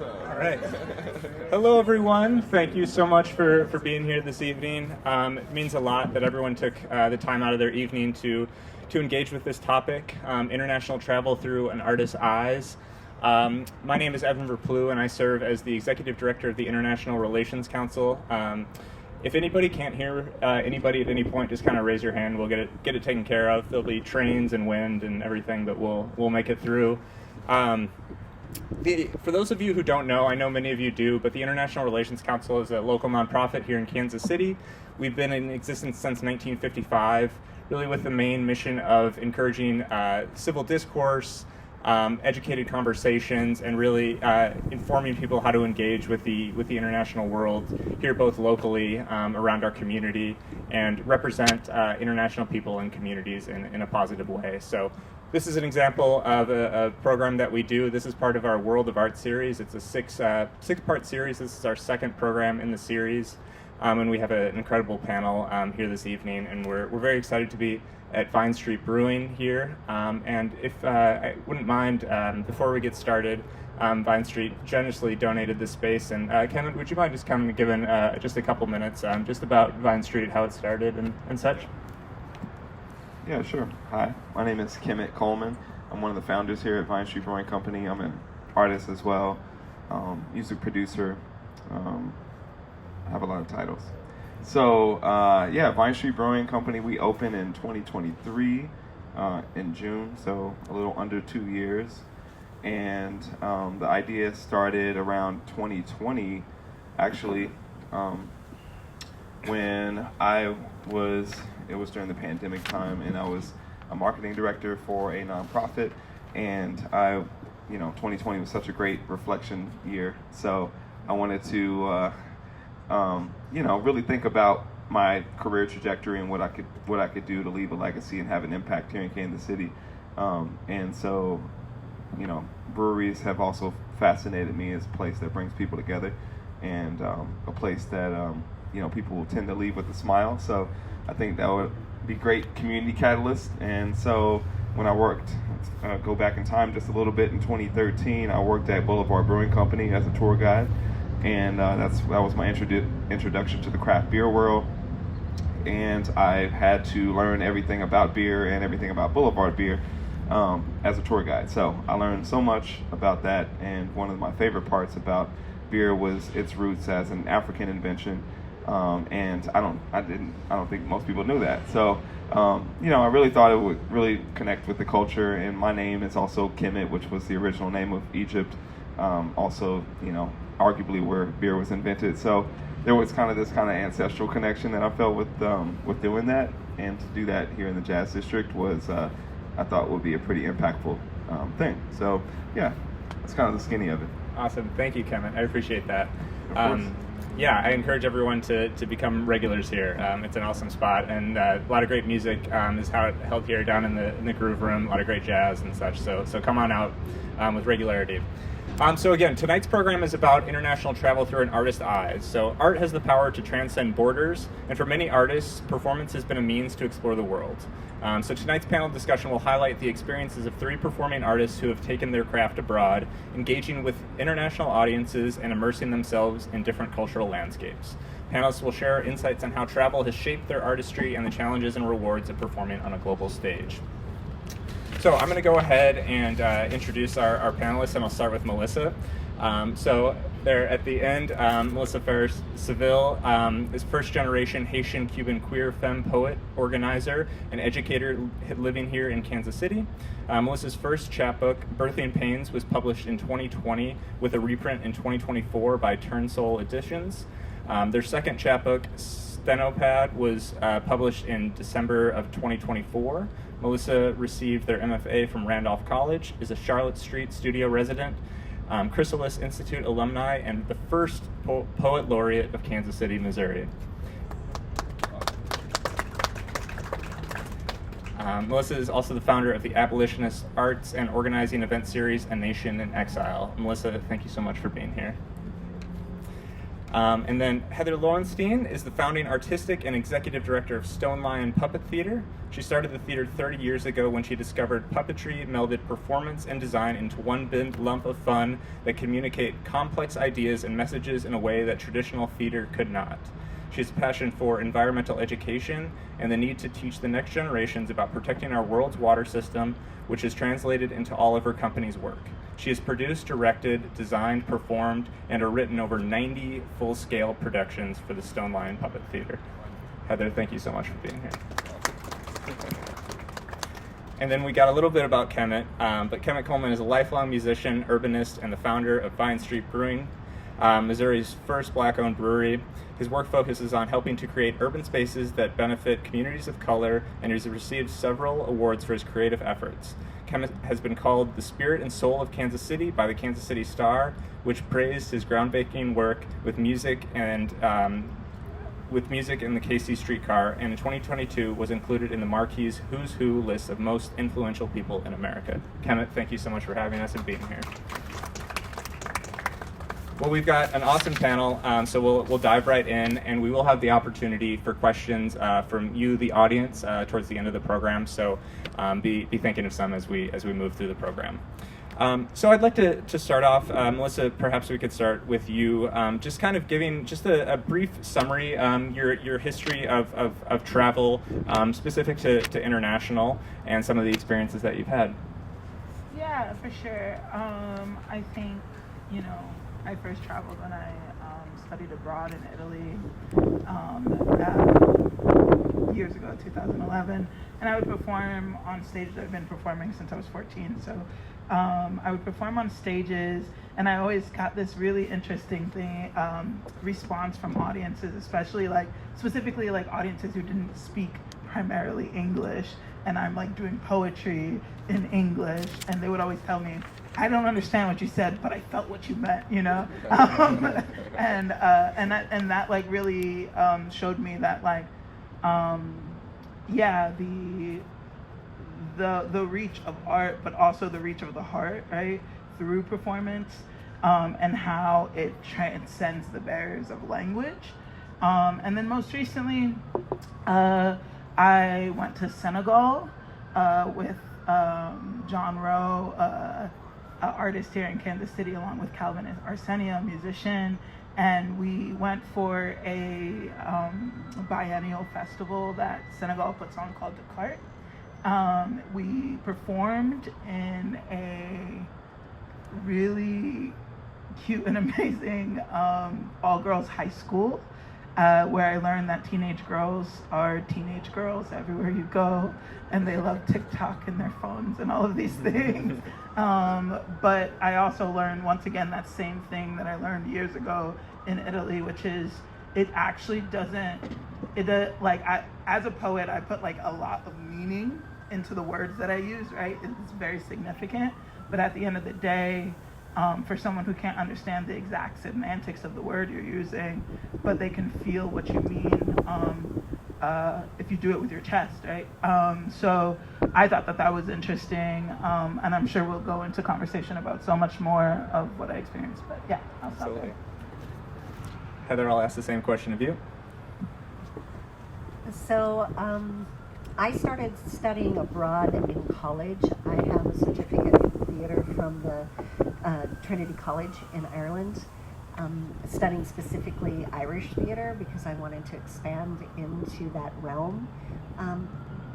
All right. Hello, everyone. Thank you so much for being here this evening. It means a lot that everyone took the time out of their evening to engage with this topic, international travel through an artist's eyes. My name is Evan Verplu, and I serve as the Executive Director of the International Relations Council. If anybody can't hear anybody at any point, just kind of raise your hand. We'll get it taken care of. There'll be trains and wind and everything, but we'll make it through. For those of you who don't know, I know many of you do, but the International Relations Council is a local nonprofit here in Kansas City. We've been in existence since 1955, really with the main mission of encouraging civil discourse, educated conversations, and really informing people how to engage with the international world here, both locally around our community, and represent international people and communities in a positive way. So this is an example of a program that we do. This is part of our World of Art series. It's a six-part series. This is our second program in the series, and we have an incredible panel here this evening, and we're very excited to be at Vine Street Brewing here. And if I wouldn't mind, before we get started, Vine Street generously donated this space. And Kemet, would you mind just kind of giving just a couple minutes just about Vine Street, how it started and such? Yeah, sure. Hi, my name is Kemet Coleman. I'm one of the founders here at Vine Street Brewing Company. I'm an artist as well, music producer. I have a lot of titles. So, Vine Street Brewing Company, we opened in 2023 in June, so a little under 2 years. And the idea started around 2020, actually, when it was during the pandemic time, and I was a marketing director for a nonprofit, and 2020 was such a great reflection year, so I wanted to really think about my career trajectory and what I could do to leave a legacy and have an impact here in Kansas City. And so, breweries have also fascinated me as a place that brings people together, and a place that people will tend to leave with a smile. So I think that would be great community catalyst. And so when I worked, go back in time just a little bit, in 2013, I worked at Boulevard Brewing Company as a tour guide. And that was my introduction to the craft beer world. And I had to learn everything about beer and everything about Boulevard beer as a tour guide. So I learned so much about that. And one of my favorite parts about beer was its roots as an African invention. And I don't think most people knew that. So I really thought it would really connect with the culture. And my name is also Kemet, which was the original name of Egypt. Arguably where beer was invented. So there was kind of this kind of ancestral connection that I felt with doing that, and to do that here in the Jazz District was I thought would be a pretty impactful thing. So yeah, that's kind of the skinny of it. Awesome, thank you, Kemet. I appreciate that. Of course. I encourage everyone to become regulars here. It's an awesome spot, and a lot of great music is held here down in the groove room. A lot of great jazz and such. So come on out with regularity. So again, tonight's program is about international travel through an artist's eyes. So art has the power to transcend borders, and for many artists, performance has been a means to explore the world. So tonight's panel discussion will highlight the experiences of 3 performing artists who have taken their craft abroad, engaging with international audiences and immersing themselves in different cultural landscapes. Panelists will share insights on how travel has shaped their artistry and the challenges and rewards of performing on a global stage. So I'm going to go ahead and introduce our panelists, and I'll start with Melissa. So there at the end, Melissa Ferris Seville is first-generation Haitian-Cuban queer femme poet, organizer, and educator living here in Kansas City. Melissa's first chapbook, Birthing Pains, was published in 2020 with a reprint in 2024 by Turnsoul Editions. Their second chapbook, Stenopad, was published in December of 2024. Melissa received their MFA from Randolph College, is a Charlotte Street studio resident, Chrysalis Institute alumni, and the first poet laureate of Kansas City, Missouri. Melissa is also the founder of the Abolitionist Arts and Organizing event series, A Nation in Exile. Melissa, thank you so much for being here. And then Heather Lowenstein is the founding artistic and executive director of Stone Lion Puppet Theater. She started the theater 30 years ago when she discovered puppetry melded performance and design into one big lump of fun that communicate complex ideas and messages in a way that traditional theater could not. She has a passion for environmental education and the need to teach the next generations about protecting our world's water system, which is translated into all of her company's work. She has produced, directed, designed, performed, and or written over 90 full-scale productions for the Stone Lion Puppet Theater. Heather, thank you so much for being here. And then we got a little bit about Kemet, but Kemet Coleman is a lifelong musician, urbanist, and the founder of Vine Street Brewing, Missouri's first Black-owned brewery. His work focuses on helping to create urban spaces that benefit communities of color, and he's received several awards for his creative efforts. Kemet has been called the spirit and soul of Kansas City by the Kansas City Star, which praised his groundbreaking work with music and in the KC Streetcar, and in 2022 was included in the Marquis Who's Who list of most influential people in America. Kemet, thank you so much for having us and being here. Well, we've got an awesome panel, so we'll dive right in, and we will have the opportunity for questions from you, the audience, towards the end of the program. So be thinking of some as we move through the program. So I'd like to start off, Melissa. Perhaps we could start with you, just kind of giving just a brief summary, your history of travel, specific to international, and some of the experiences that you've had. Yeah, for sure. I think, I first traveled when I studied abroad in Italy years ago, 2011, and I would perform on stages. I've been performing since I was 14, so I would perform on stages, and I always got this really interesting response from audiences, specifically audiences who didn't speak primarily English, and I'm doing poetry in English, and they would always tell me, I don't understand what you said, but I felt what you meant, and that really showed me that the reach of art, but also the reach of the heart, right, through performance, and how it transcends the barriers of language. And then most recently, I went to Senegal with John Rowe, an artist here in Kansas City, along with Calvin Arsenia, a musician, and we went for a biennial festival that Senegal puts on called Dakar. We performed in a really cute and amazing all-girls high school, where I learned that teenage girls are teenage girls everywhere you go, and they love TikTok and their phones and all of these things. But I also learned, once again, that same thing that I learned years ago in Italy, which is it actually doesn't, as a poet, I put a lot of meaning into the words that I use, right? It's very significant, but at the end of the day, for someone who can't understand the exact semantics of the word you're using, but they can feel what you mean if you do it with your chest, right? So I thought that was interesting, and I'm sure we'll go into conversation about so much more of what I experienced, but yeah, I'll stop there. Heather, I'll ask the same question of you. So I started studying abroad in college. I have a certificate in theater from the Trinity College in Ireland, studying specifically Irish theater because I wanted to expand into that realm.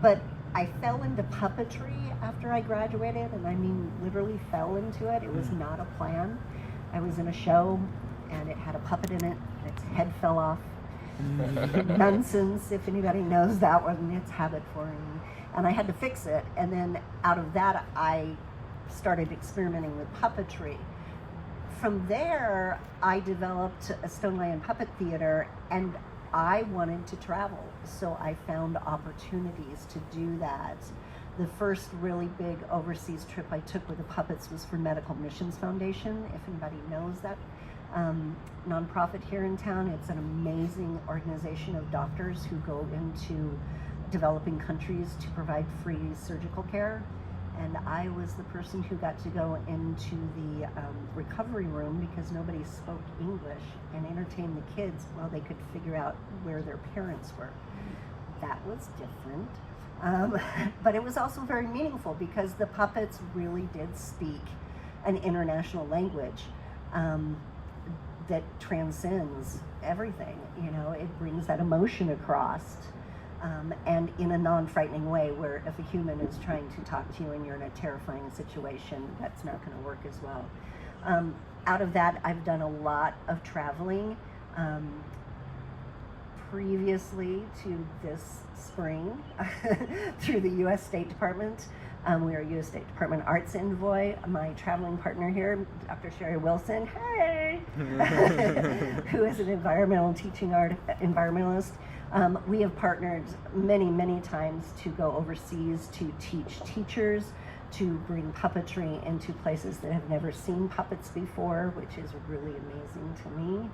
But I fell into puppetry after I graduated, and I mean literally fell into it. It was not a plan. I was in a show, and it had a puppet in it, and its head fell off. Nonsense, if anybody knows that one, it's habit forming. And I had to fix it, and then out of that, I started experimenting with puppetry. From there, I developed a Stone Lion Puppet Theater, and I wanted to travel, so I found opportunities to do that. The first really big overseas trip I took with the puppets was for Medical Missions Foundation, if anybody knows that nonprofit here in town. It's an amazing organization of doctors who go into developing countries to provide free surgical care. And I was the person who got to go into the recovery room because nobody spoke English and entertain the kids while they could figure out where their parents were. That was different. But it was also very meaningful because the puppets really did speak an international language that transcends everything. You know, it brings that emotion across. And in a non-frightening way, where if a human is trying to talk to you and you're in a terrifying situation, that's not going to work as well. Out of that, I've done a lot of traveling. Previously to this spring, through the U.S. State Department, we are U.S. State Department Arts Envoy. My traveling partner here, Dr. Sherry Wilson, hey, who is an environmental teaching environmentalist. We have partnered many, many times to go overseas to teach teachers, to bring puppetry into places that have never seen puppets before, which is really amazing to me,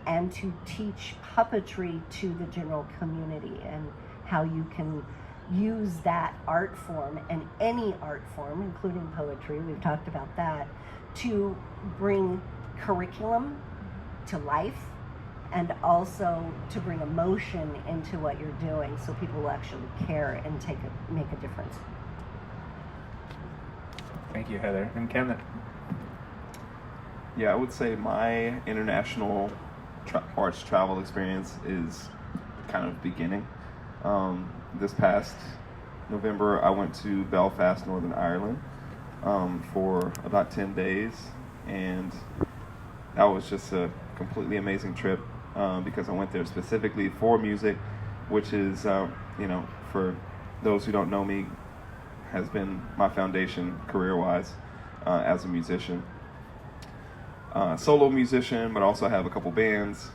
and to teach puppetry to the general community and how you can use that art form and any art form, including poetry, we've talked about that, to bring curriculum to life, and also to bring emotion into what you're doing so people will actually care and make a difference. Thank you, Heather. And Kemet? Yeah, I would say my international arts travel experience is kind of beginning. This past November, I went to Belfast, Northern Ireland, for about 10 days, and that was just a completely amazing trip. Because I went there specifically for music, which is, for those who don't know me, has been my foundation career-wise as a musician. Solo musician, but also have a couple bands.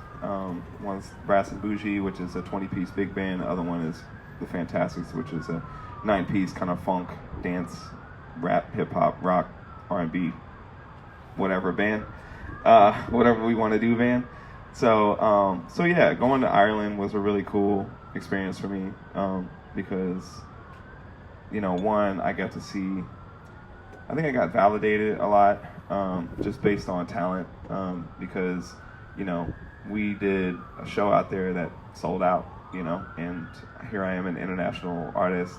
One's Brass and Bougie, which is a 20-piece big band. The other one is The Fantastics, which is a 9-piece kind of funk, dance, rap, hip-hop, rock, R&B, whatever band. Whatever we want to do band. So yeah, going to Ireland was a really cool experience for me because, one, I got to see, I think I got validated a lot just based on talent because, we did a show out there that sold out, and here I am, an international artist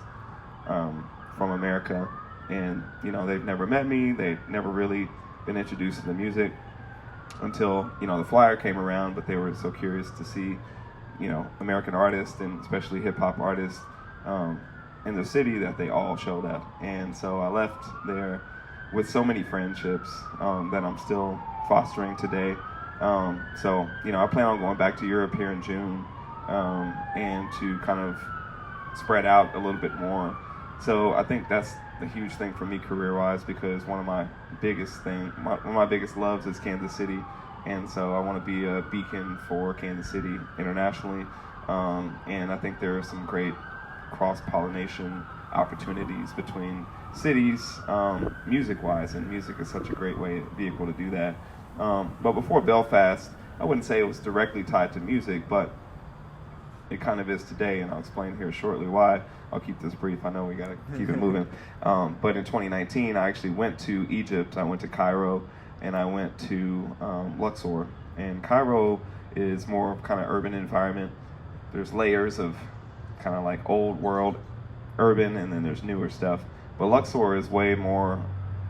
from America, and, they've never met me, they've never really been introduced to the music until, the flyer came around, but they were so curious to see, American artists and especially hip-hop artists in the city that they all showed up. And so I left there with so many friendships that I'm still fostering today. So, I plan on going back to Europe here in June and to kind of spread out a little bit more. So I think that's a huge thing for me career-wise because one of my biggest loves is Kansas City, and so I want to be a beacon for Kansas City internationally, and I think there are some great cross-pollination opportunities between cities music-wise, and music is such a great vehicle to do that. But before Belfast, I wouldn't say it was directly tied to music, but it kind of is today, and I'll explain here shortly why. I'll keep this brief. I know we got to keep it moving. But in 2019, I actually went to Egypt. I went to Cairo, and I went to Luxor. And Cairo is more kind of urban environment. There's layers of kind of like old world urban, and then there's newer stuff. But Luxor is way more,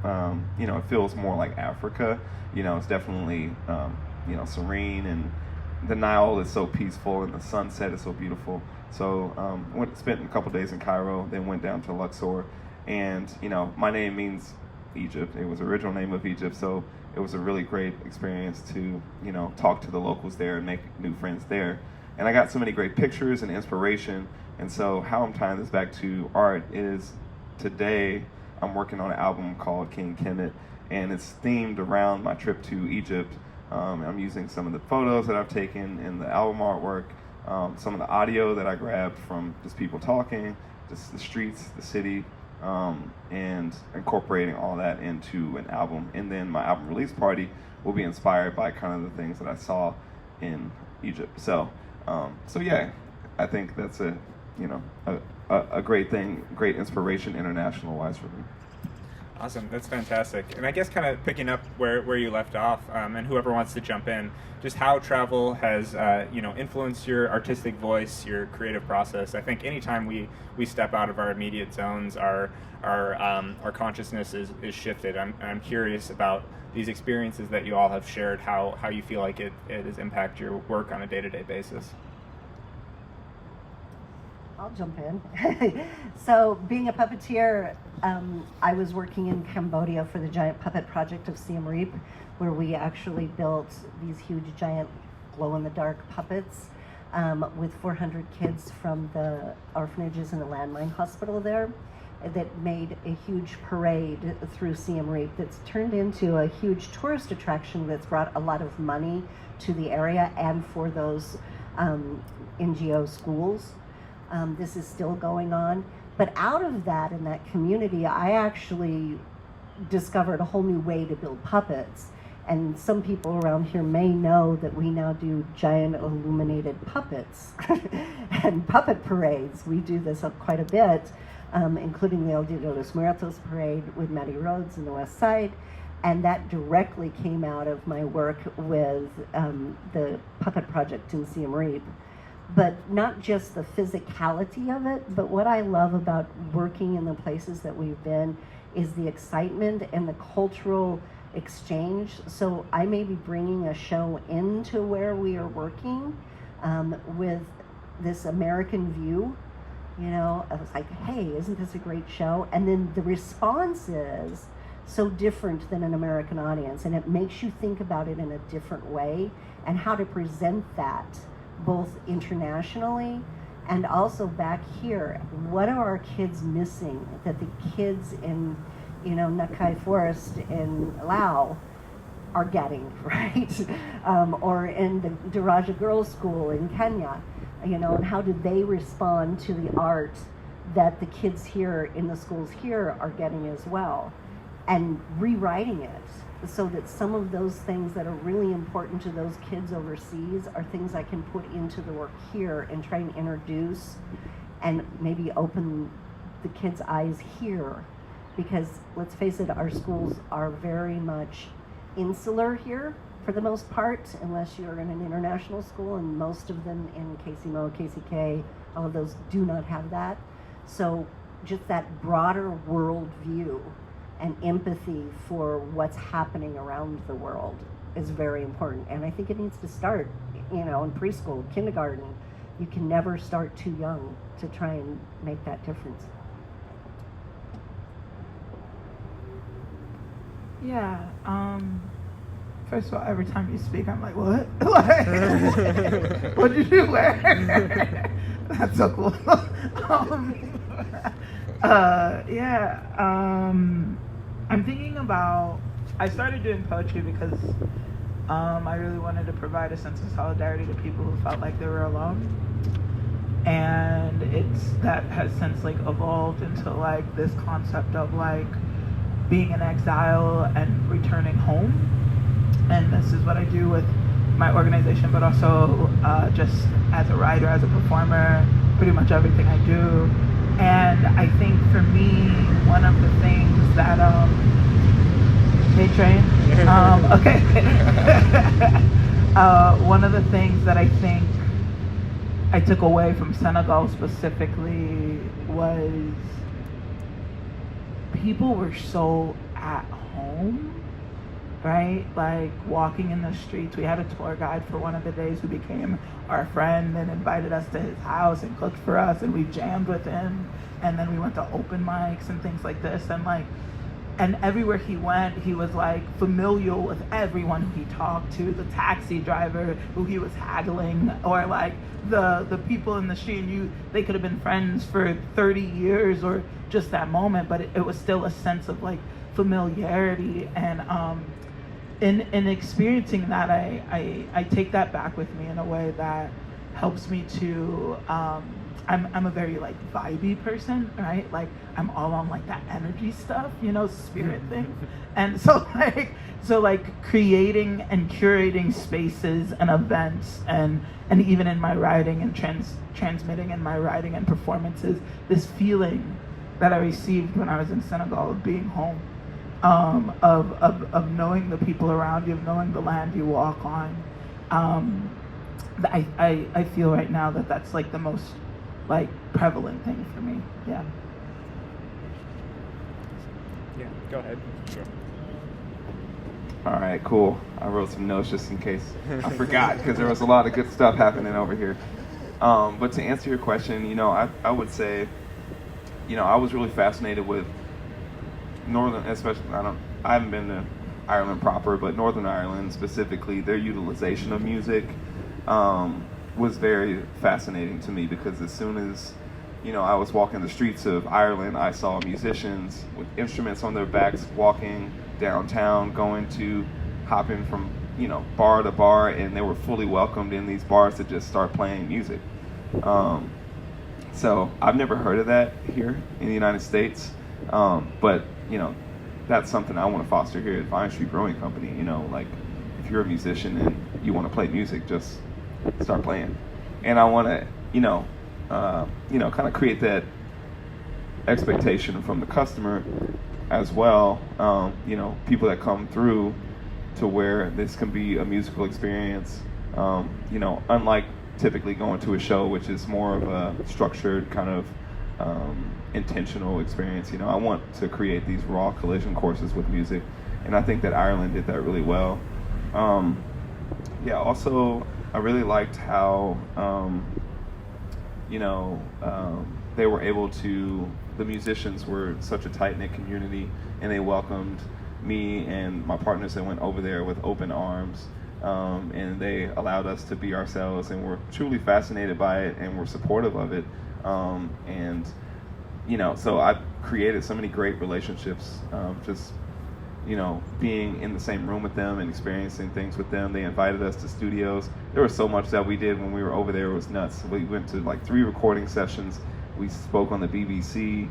it feels more like Africa. It's definitely, serene, and the Nile is so peaceful, and the sunset is so beautiful. So spent a couple days in Cairo, then went down to Luxor, and my name means Egypt. It was the original name of Egypt, so it was a really great experience to talk to the locals there and make new friends there. And I got so many great pictures and inspiration. And so how I'm tying this back to art is today I'm working on an album called King Kemet, and it's themed around my trip to Egypt. I'm using some of the photos that I've taken in the album artwork, some of the audio that I grabbed from just people talking, just the streets, the city, and incorporating all that into an album. And then my album release party will be inspired by kind of the things that I saw in Egypt. So yeah, I think that's a a great thing, great inspiration international-wise for me. Awesome, that's fantastic. And I guess kind of picking up where you left off, and whoever wants to jump in, just how travel has influenced your artistic voice, your creative process. I think anytime we step out of our immediate zones, our consciousness is shifted. I'm curious about these experiences that you all have shared, how you feel like it has impacted your work on a day-to-day basis. I'll jump in. So being a puppeteer, I was working in Cambodia for the giant puppet project of Siem Reap, where we actually built these huge giant glow-in-the-dark puppets with 400 kids from the orphanages and the landmine hospital there, that made a huge parade through Siem Reap that's turned into a huge tourist attraction that's brought a lot of money to the area and for those NGO schools. This is still going on. But out of that, in that community, I actually discovered a whole new way to build puppets. And some people around here may know that we now do giant illuminated puppets and puppet parades. We do this quite a bit, including the El Dia de los Muertos parade with Matty Rhodes in the West Side. And that directly came out of my work with the puppet project in Siem Reap. But not just the physicality of it, but what I love about working in the places that we've been is the excitement and the cultural exchange. So I may be bringing a show into where we are working with this American view. I was like, hey, isn't this a great show? And then the response is so different than an American audience, and it makes you think about it in a different way and how to present that both internationally and also back here. What are our kids missing that the kids in, Nakai Forest in Laos are getting, right? Or in the Daraja Girls School in Kenya, and how do they respond to the art that the kids here in the schools here are getting as well? And rewriting it so that some of those things that are really important to those kids overseas are things I can put into the work here and try and introduce and maybe open the kids' eyes here. Because let's face it, our schools are very much insular here for the most part, unless you're in an international school, and most of them in KCMO, KCK, all of those do not have that. So just that broader world view and empathy for what's happening around the world is very important. And I think it needs to start, in preschool, kindergarten. You can never start too young to try and make that difference. Yeah. First of all, every time you speak, I'm like, what? What'd you do? Where? That's so cool. I'm thinking about, I started doing poetry because I really wanted to provide a sense of solidarity to people who felt like they were alone. And that has since evolved into this concept of being in exile and returning home. And this is what I do with my organization, but also just as a writer, as a performer, pretty much everything I do. And I think for me, one of the things that, hey Train, okay. One of the things that I think I took away from Senegal specifically was people were so at home, right? Walking in the streets. We had a tour guide for one of the days who became our friend and invited us to his house and cooked for us, and we jammed with him, and then we went to open mics and things like this, and everywhere he went, he was familial with everyone who he talked to, the taxi driver who he was haggling, or the people in the street, and they could have been friends for 30 years or just that moment, but it was still a sense of familiarity. And in experiencing that, I take that back with me in a way that helps me to I'm a very like vibey person, right? Like I'm all on like that energy stuff, spirit thing. And so like creating and curating spaces and events and even in my writing and transmitting in my writing and performances, this feeling that I received when I was in Senegal of being home, of knowing the people around you, of knowing the land you walk on. I feel right now that that's like the most like prevalent thing for me. Yeah. Yeah, go ahead. Sure. All right, cool. I wrote some notes just in case I forgot, because there was a lot of good stuff happening over here. But to answer your question, I would say, I was really fascinated with Northern, especially, I haven't been to Ireland proper, but Northern Ireland specifically, their utilization of music was very fascinating to me, because as soon as, I was walking the streets of Ireland, I saw musicians with instruments on their backs walking downtown, hopping from, bar to bar, and they were fully welcomed in these bars to just start playing music. So I've never heard of that here in the United States, but, that's something I want to foster here at Vine Street Brewing Company. Like if you're a musician and you want to play music, just start playing. And I want to, kind of create that expectation from the customer as well. People that come through to where this can be a musical experience. Unlike typically going to a show, which is more of a structured kind of intentional experience. I want to create these raw collision courses with music, and I think that Ireland did that really well. Also, I really liked how they were able to, the musicians were such a tight-knit community, and they welcomed me and my partners that went over there with open arms, and they allowed us to be ourselves, and were truly fascinated by it and were supportive of it. So I've created so many great relationships, being in the same room with them and experiencing things with them. They invited us to studios. There was so much that we did when we were over there. It was nuts. We went to like 3 recording sessions. We spoke on the BBC.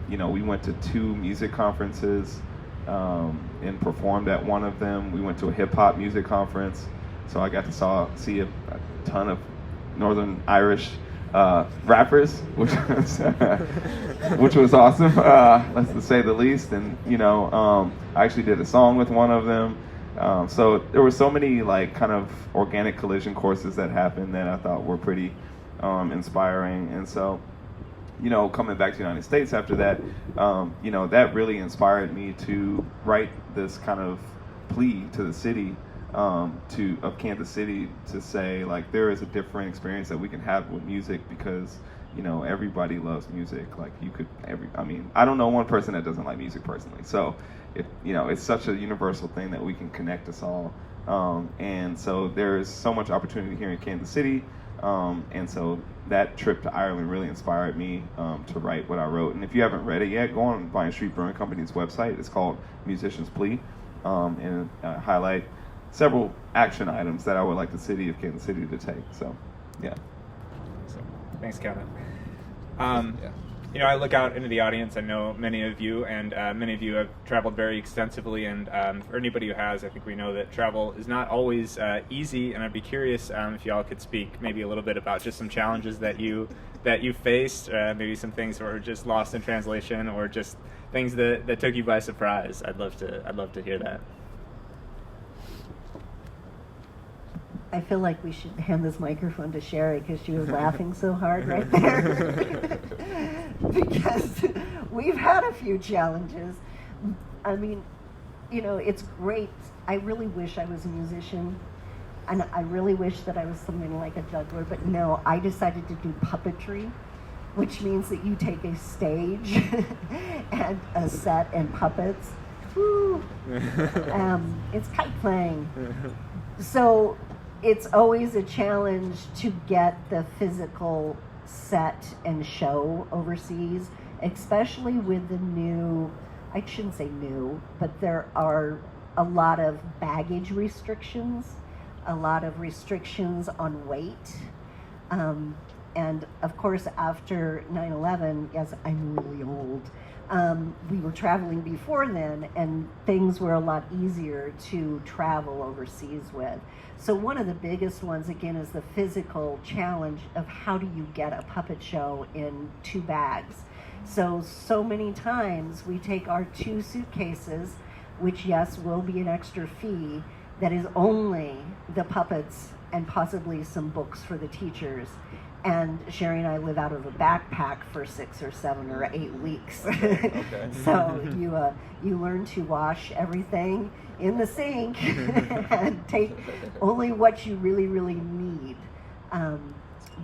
We went to 2 music conferences and performed at one of them. We went to a hip-hop music conference. So I got to see a ton of Northern Irish rappers, which was awesome, let's say the least. And I actually did a song with one of them. So there were so many like kind of organic collision courses that happened that I thought were pretty inspiring. And so coming back to the United States after that, that really inspired me to write this kind of plea to the city of Kansas City, to say like there is a different experience that we can have with music, because everybody loves music. Like I don't know one person that doesn't like music personally. So it's such a universal thing that we can connect us all. And so there is so much opportunity here in Kansas City. And so that trip to Ireland really inspired me to write what I wrote. And if you haven't read it yet, go on Vine Street Brewing Company's website. It's called Musician's Plea, and highlight several action items that I would like the city of Kansas City to take. So, yeah. So, thanks, Kemet. I look out into the audience. I know many of you, and many of you have traveled very extensively. And for anybody who has, I think we know that travel is not always easy. And I'd be curious if y'all could speak maybe a little bit about just some challenges that you faced, maybe some things that were just lost in translation, or just things that took you by surprise. I'd love to hear that. I feel like we should hand this microphone to Sherry, because she was laughing so hard right there. Because we've had a few challenges. I mean, it's great. I really wish I was a musician, and I really wish that I was something like a juggler, but no, I decided to do puppetry, which means that you take a stage and a set and puppets. Woo. It's kite playing. So it's always a challenge to get the physical set and show overseas, especially with the new, I shouldn't say new, but there are a lot of baggage restrictions, a lot of restrictions on weight. And of course, after 9/11, yes, I'm really old. We were traveling before then, and things were a lot easier to travel overseas with. So one of the biggest ones, again, is the physical challenge of how do you get a puppet show in 2 bags. So many times we take our 2 suitcases, which, yes, will be an extra fee, that is only the puppets and possibly some books for the teachers. And Sherry and I live out of a backpack for 6 or 7 or 8 weeks. Okay. So you learn to wash everything in the sink and take only what you really, really need.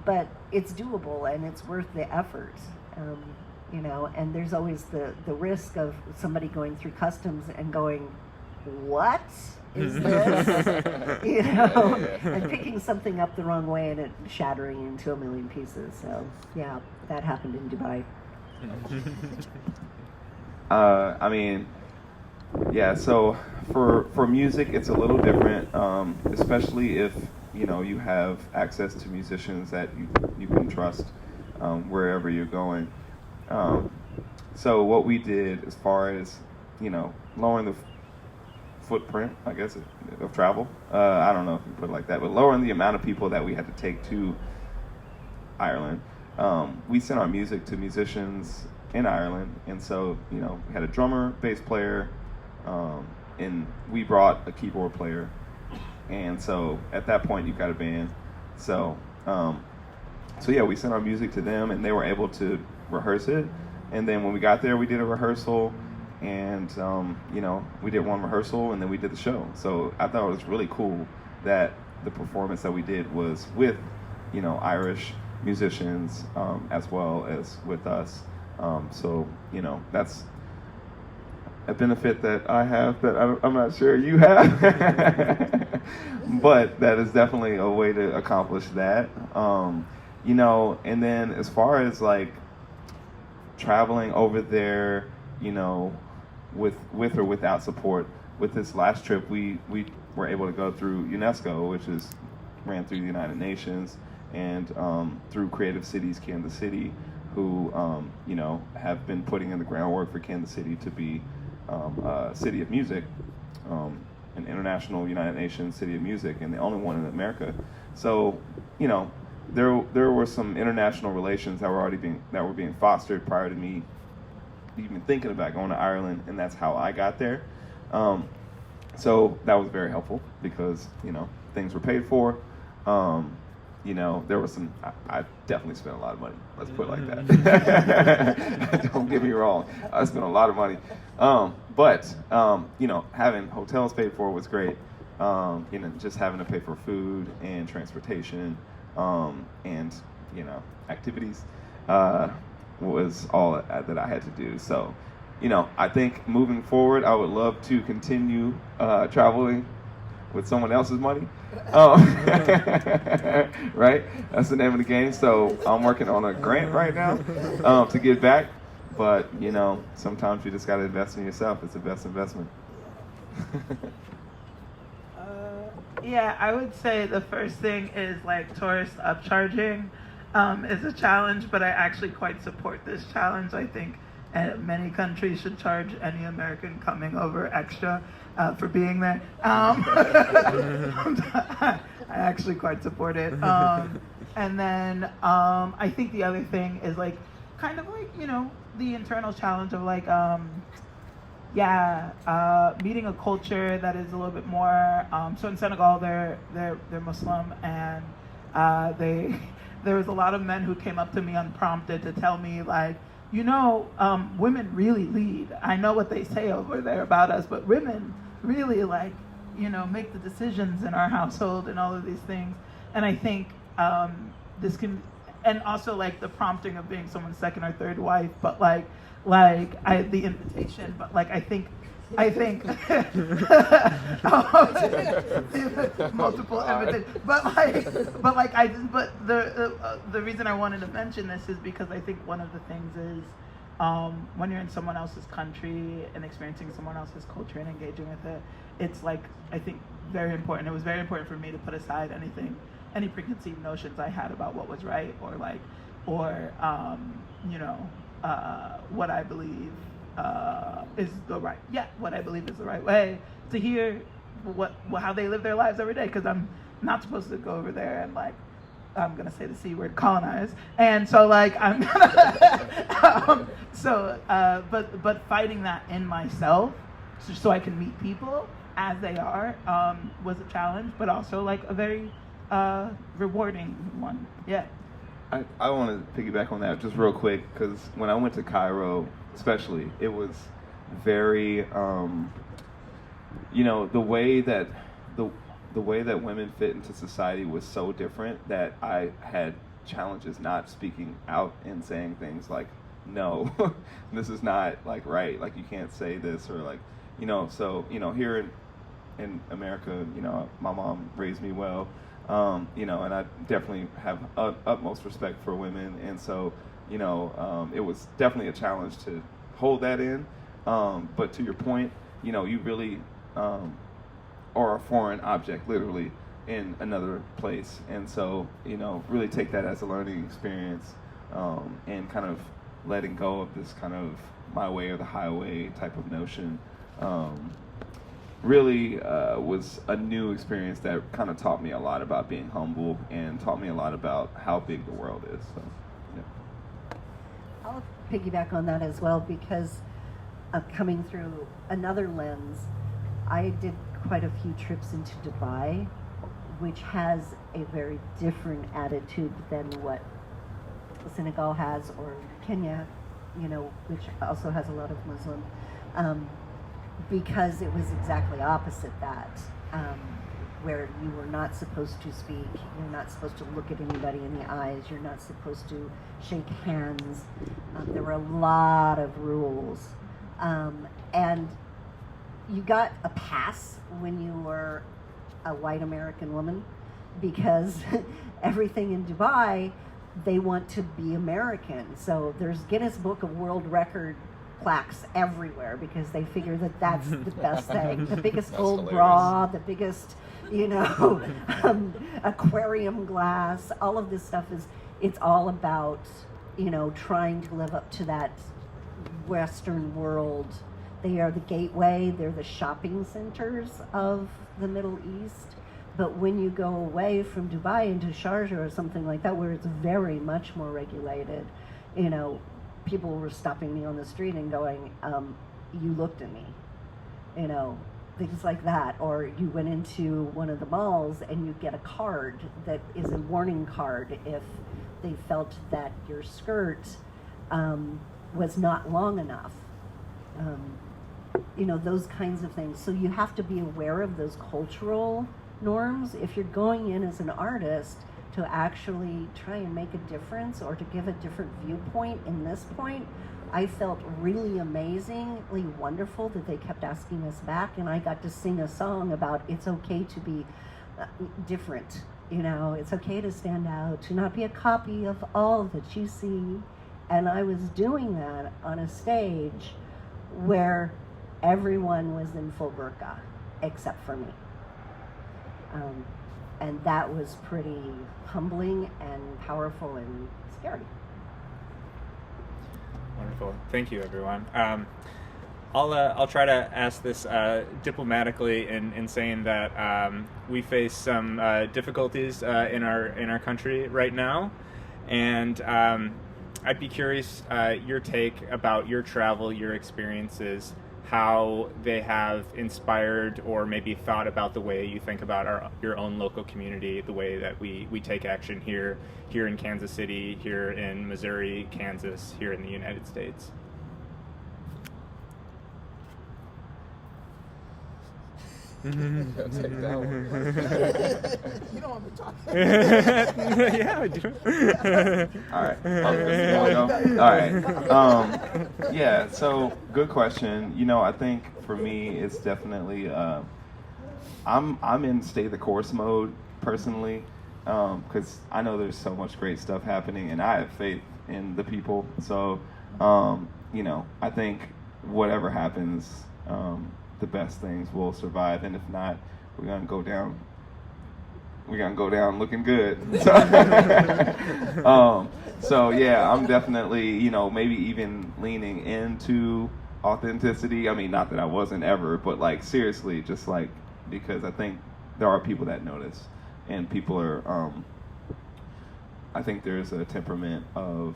But it's doable and it's worth the effort. You know, and there's always the risk of somebody going through customs and going, what is this? You know, and picking something up the wrong way and it shattering into a million pieces. So yeah, that happened in Dubai. I mean, yeah, so for music, it's a little different, especially if, you know, you have access to musicians that you can trust wherever you're going. So what we did as far as, you know, lowering the footprint, I guess, of travel, I don't know if you put it like that, but lowering the amount of people that we had to take to Ireland, we sent our music to musicians in Ireland, and so, you know, we had a drummer, bass player, and we brought a keyboard player, and so at that point you've got a band. So yeah, we sent our music to them, and they were able to rehearse it, and then when we got there, we did a rehearsal, and you know, we did one rehearsal, and then we did the show. So I thought it was really cool that the performance that we did was with, you know, Irish musicians as well as with us. So, you know, that's a benefit that I have that I'm not sure you have, but that is definitely a way to accomplish that. You know, and then as far as like traveling over there, you know, with or without support, with this last trip, we were able to go through UNESCO, which is ran through the United Nations, and through Creative Cities Kansas City, who you know, have been putting in the groundwork for Kansas City to be a city of music, an international United Nations city of music, and the only one in America. So, you know, there were some international relations that were being fostered prior to me even thinking about going to Ireland, and that's how I got there. So that was very helpful because, you know, things were paid for. You know, there was some, I definitely spent a lot of money. Let's put it like that. Don't get me wrong. I spent a lot of money. But you know, having hotels paid for was great. You know, just having to pay for food and transportation, and, you know, activities, was all that I had to do. So, you know, I think moving forward, I would love to continue traveling with someone else's money. Right? That's the name of the game. So I'm working on a grant right now to give back. But, you know, sometimes you just got to invest in yourself. It's the best investment. Yeah, I would say the first thing is like tourist upcharging is a challenge, but I actually quite support this challenge. I think many countries should charge any American coming over extra for being there. I actually quite support it. And then I think the other thing is like kind of like, you know, the internal challenge of like meeting a culture that is a little bit more. So in Senegal, they're Muslim, and there was a lot of men who came up to me unprompted to tell me like, you know, women really lead. I know what they say over there about us, but women really, like, you know, make the decisions in our household and all of these things. And I think this can, and also like the prompting of being someone's second or third wife, but the invitation, but like I think multiple invitations, but the reason I wanted to mention this is because I think one of the things is when you're in someone else's country and experiencing someone else's culture and engaging with it, it's like, I think very important. It was very important for me to put aside anything any preconceived notions I had about what was right, or what I believe is the right, what I believe is the right way, to hear how they live their lives every day, because I'm not supposed to go over there and I'm gonna say the C word, colonize, and so I'm gonna but fighting that in myself so I can meet people as they are was a challenge, but also a very rewarding one. Yeah. I want to piggyback on that just real quick, because when I went to Cairo, especially, it was very, the way that women fit into society was so different that I had challenges not speaking out and saying things like, no, this is not right, you can't say this, or so here in America, my mom raised me well. And I definitely have utmost respect for women, and so, it was definitely a challenge to hold that in. But to your point, you really are a foreign object, literally, in another place, and so, really take that as a learning experience, and kind of letting go of this kind of my way or the highway type of notion. Really was a new experience that kind of taught me a lot about being humble, and taught me a lot about how big the world is. So, yeah. I'll piggyback on that as well, because coming through another lens, I did quite a few trips into Dubai, which has a very different attitude than what Senegal has, or Kenya, which also has a lot of Muslim. Because it was exactly opposite that, where you were not supposed to speak, you're not supposed to look at anybody in the eyes, you're not supposed to shake hands. There were a lot of rules. And you got a pass when you were a white American woman, because everything in Dubai, they want to be American. So there's Guinness Book of World Record plaques everywhere, because they figure that that's the best thing. The biggest gold bra, the biggest, aquarium glass, all of this stuff it's all about, trying to live up to that Western world. They are the gateway, they're the shopping centers of the Middle East. But when you go away from Dubai into Sharjah or something like that, where it's very much more regulated, people were stopping me on the street and going, you looked at me, things like that. Or you went into one of the malls and you get a card that is a warning card if they felt that your skirt was not long enough. Those kinds of things. So you have to be aware of those cultural norms if you're going in as an artist to actually try and make a difference, or to give a different viewpoint in this point. I felt really amazingly wonderful that they kept asking us back, and I got to sing a song about it's okay to be different. It's okay to stand out, to not be a copy of all that you see. And I was doing that on a stage where everyone was in full burqa except for me. And that was pretty humbling and powerful and scary. Wonderful. Thank you, everyone. I'll try to ask this diplomatically in saying that we face some difficulties in our country right now, and I'd be curious your take about your travel, your experiences, how they have inspired or maybe thought about the way you think about your own local community, the way that we take action here in Kansas City, here in Missouri, Kansas, here in the United States. Take that one. You don't want me talking. Yeah, I do. All right. All right. Yeah, so good question. I think for me, it's definitely, I'm in stay the course mode personally, because I know there's so much great stuff happening, and I have faith in the people. So, I think whatever happens, the best things will survive, and if not, we're gonna go down we're gonna go down looking good. So yeah, I'm definitely, maybe even leaning into authenticity. I mean, not that I wasn't ever, but like seriously, just like because I think there are people that notice, and people are. I think there's a temperament of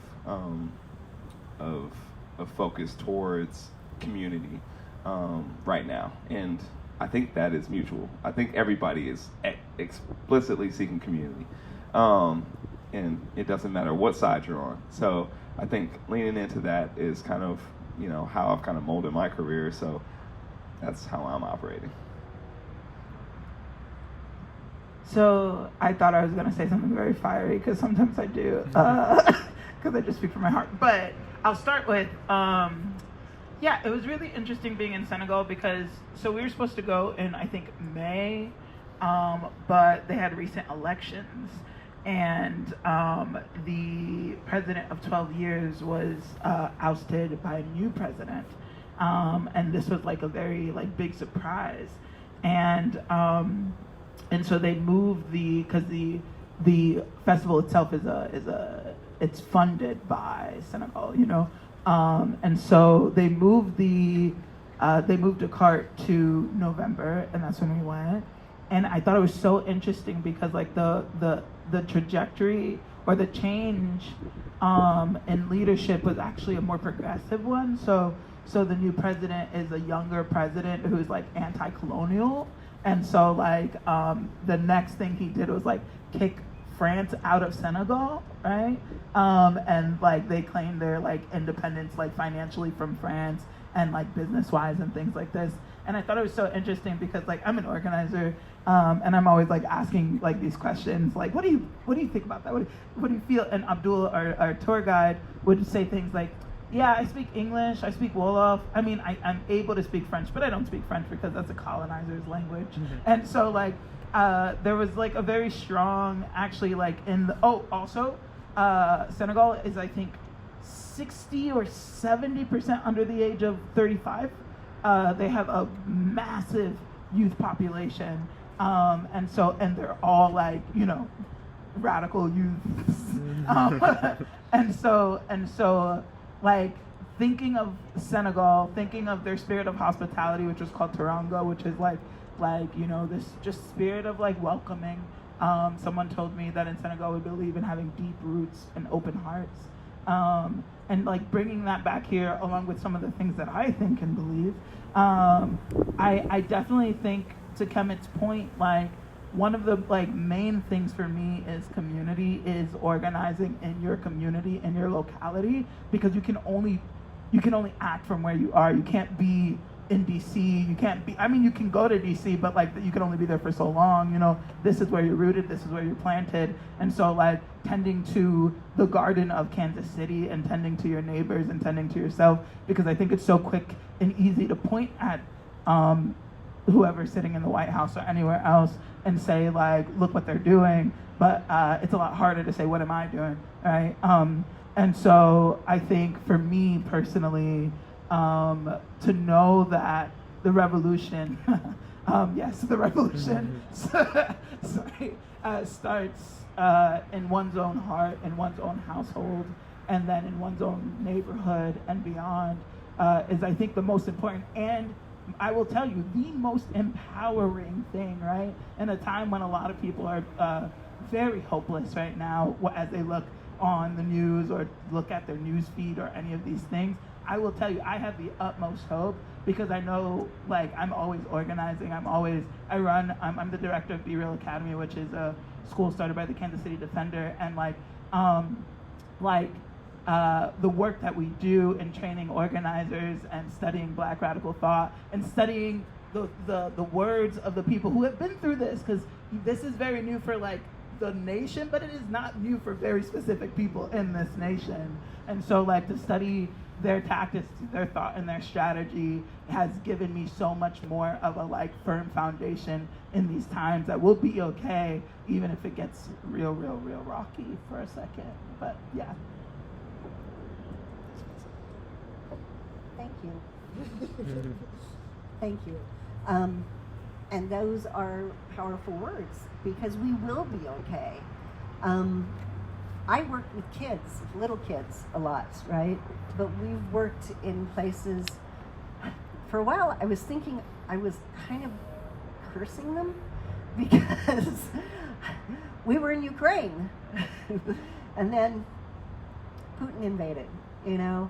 focus towards community right now, and I think that is mutual. I think everybody is explicitly seeking community, and it doesn't matter what side you're on. So I think leaning into that is kind of how I've kind of molded my career. So that's how I'm operating. So I thought I was going to say something very fiery, because sometimes I do, because I just speak from my heart. But I'll start with, it was really interesting being in Senegal, because, so we were supposed to go in, I think, May, but they had recent elections, and the president of 12 years was ousted by a new president, and this was like a very big surprise, and so they moved because the festival itself it's funded by Senegal, and so they moved the cart to November, and that's when we went. And I thought it was so interesting because the trajectory or the change in leadership was actually a more progressive one. So the new president is a younger president who's anti-colonial. And so the next thing he did was kick France out of Senegal, right? And they claimed their independence financially from France and business-wise and things like this. And I thought it was so interesting because I'm an organizer, and I'm always asking these questions what do you think about that? What do you feel? And Abdul, our tour guide, would say things like, yeah, I speak English, I speak Wolof. I mean, I'm able to speak French, but I don't speak French because that's a colonizer's language. Mm-hmm. And so there was a very strong, actually also Senegal is I think 60 or 70% under the age of 35. They have a massive youth population, and they're all radical youths. and so thinking of Senegal, thinking of their spirit of hospitality, which was called Teranga, which is this just spirit of welcoming. Someone told me that in Senegal we believe in having deep roots and open hearts. And bringing that back here along with some of the things that I think and believe. I definitely think, to Kemet's point, one of the main things for me is community, is organizing in your community, in your locality, because you can only act from where you are. You can't be in DC, you can go to DC, but you can only be there for so long. This is where you're rooted, this is where you're planted. And so tending to the garden of Kansas City, and tending to your neighbors, and tending to yourself, because I think it's so quick and easy to point at whoever's sitting in the White House or anywhere else and say look what they're doing, but it's a lot harder to say, what am I doing, right? And so I think for me personally, to know that the revolution, yes, the revolution, sorry, starts in one's own heart, in one's own household, and then in one's own neighborhood and beyond, is I think the most important, and I will tell you, the most empowering thing, right? In a time when a lot of people are very hopeless right now as they look on the news or look at their news feed or any of these things, I will tell you, I have the utmost hope, because I know, I'm always organizing. I'm the director of Be Real Academy, which is a school started by the Kansas City Defender, and the work that we do in training organizers and studying Black radical thought and studying the words of the people who have been through this, because this is very new for the nation, but it is not new for very specific people in this nation. And so to study their tactics, their thought, and their strategy has given me so much more of a firm foundation in these times that we'll be okay, even if it gets real rocky for a second. But yeah. Thank you. Thank you. And those are powerful words, because we will be okay. I worked with kids, little kids, a lot, right? But we've worked in places. For a while, I was thinking I was kind of cursing them, because we were in Ukraine, and then Putin invaded, you know.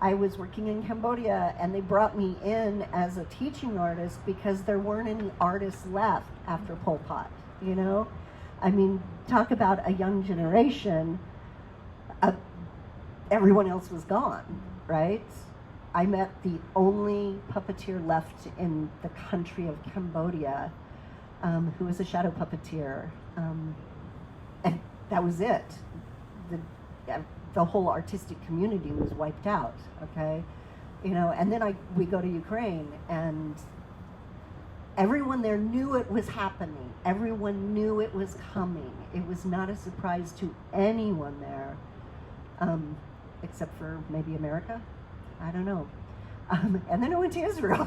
I was working in Cambodia, and they brought me in as a teaching artist because there weren't any artists left after Pol Pot, you know. I mean, talk about a young generation. Everyone else was gone, right? I met the only puppeteer left in the country of Cambodia, who was a shadow puppeteer, and that was it. The whole artistic community was wiped out. Okay, you know. And then we go to Ukraine, and everyone there knew it was happening. Everyone knew it was coming. It was not a surprise to anyone there, except for maybe America. I don't know. And then I went to Israel.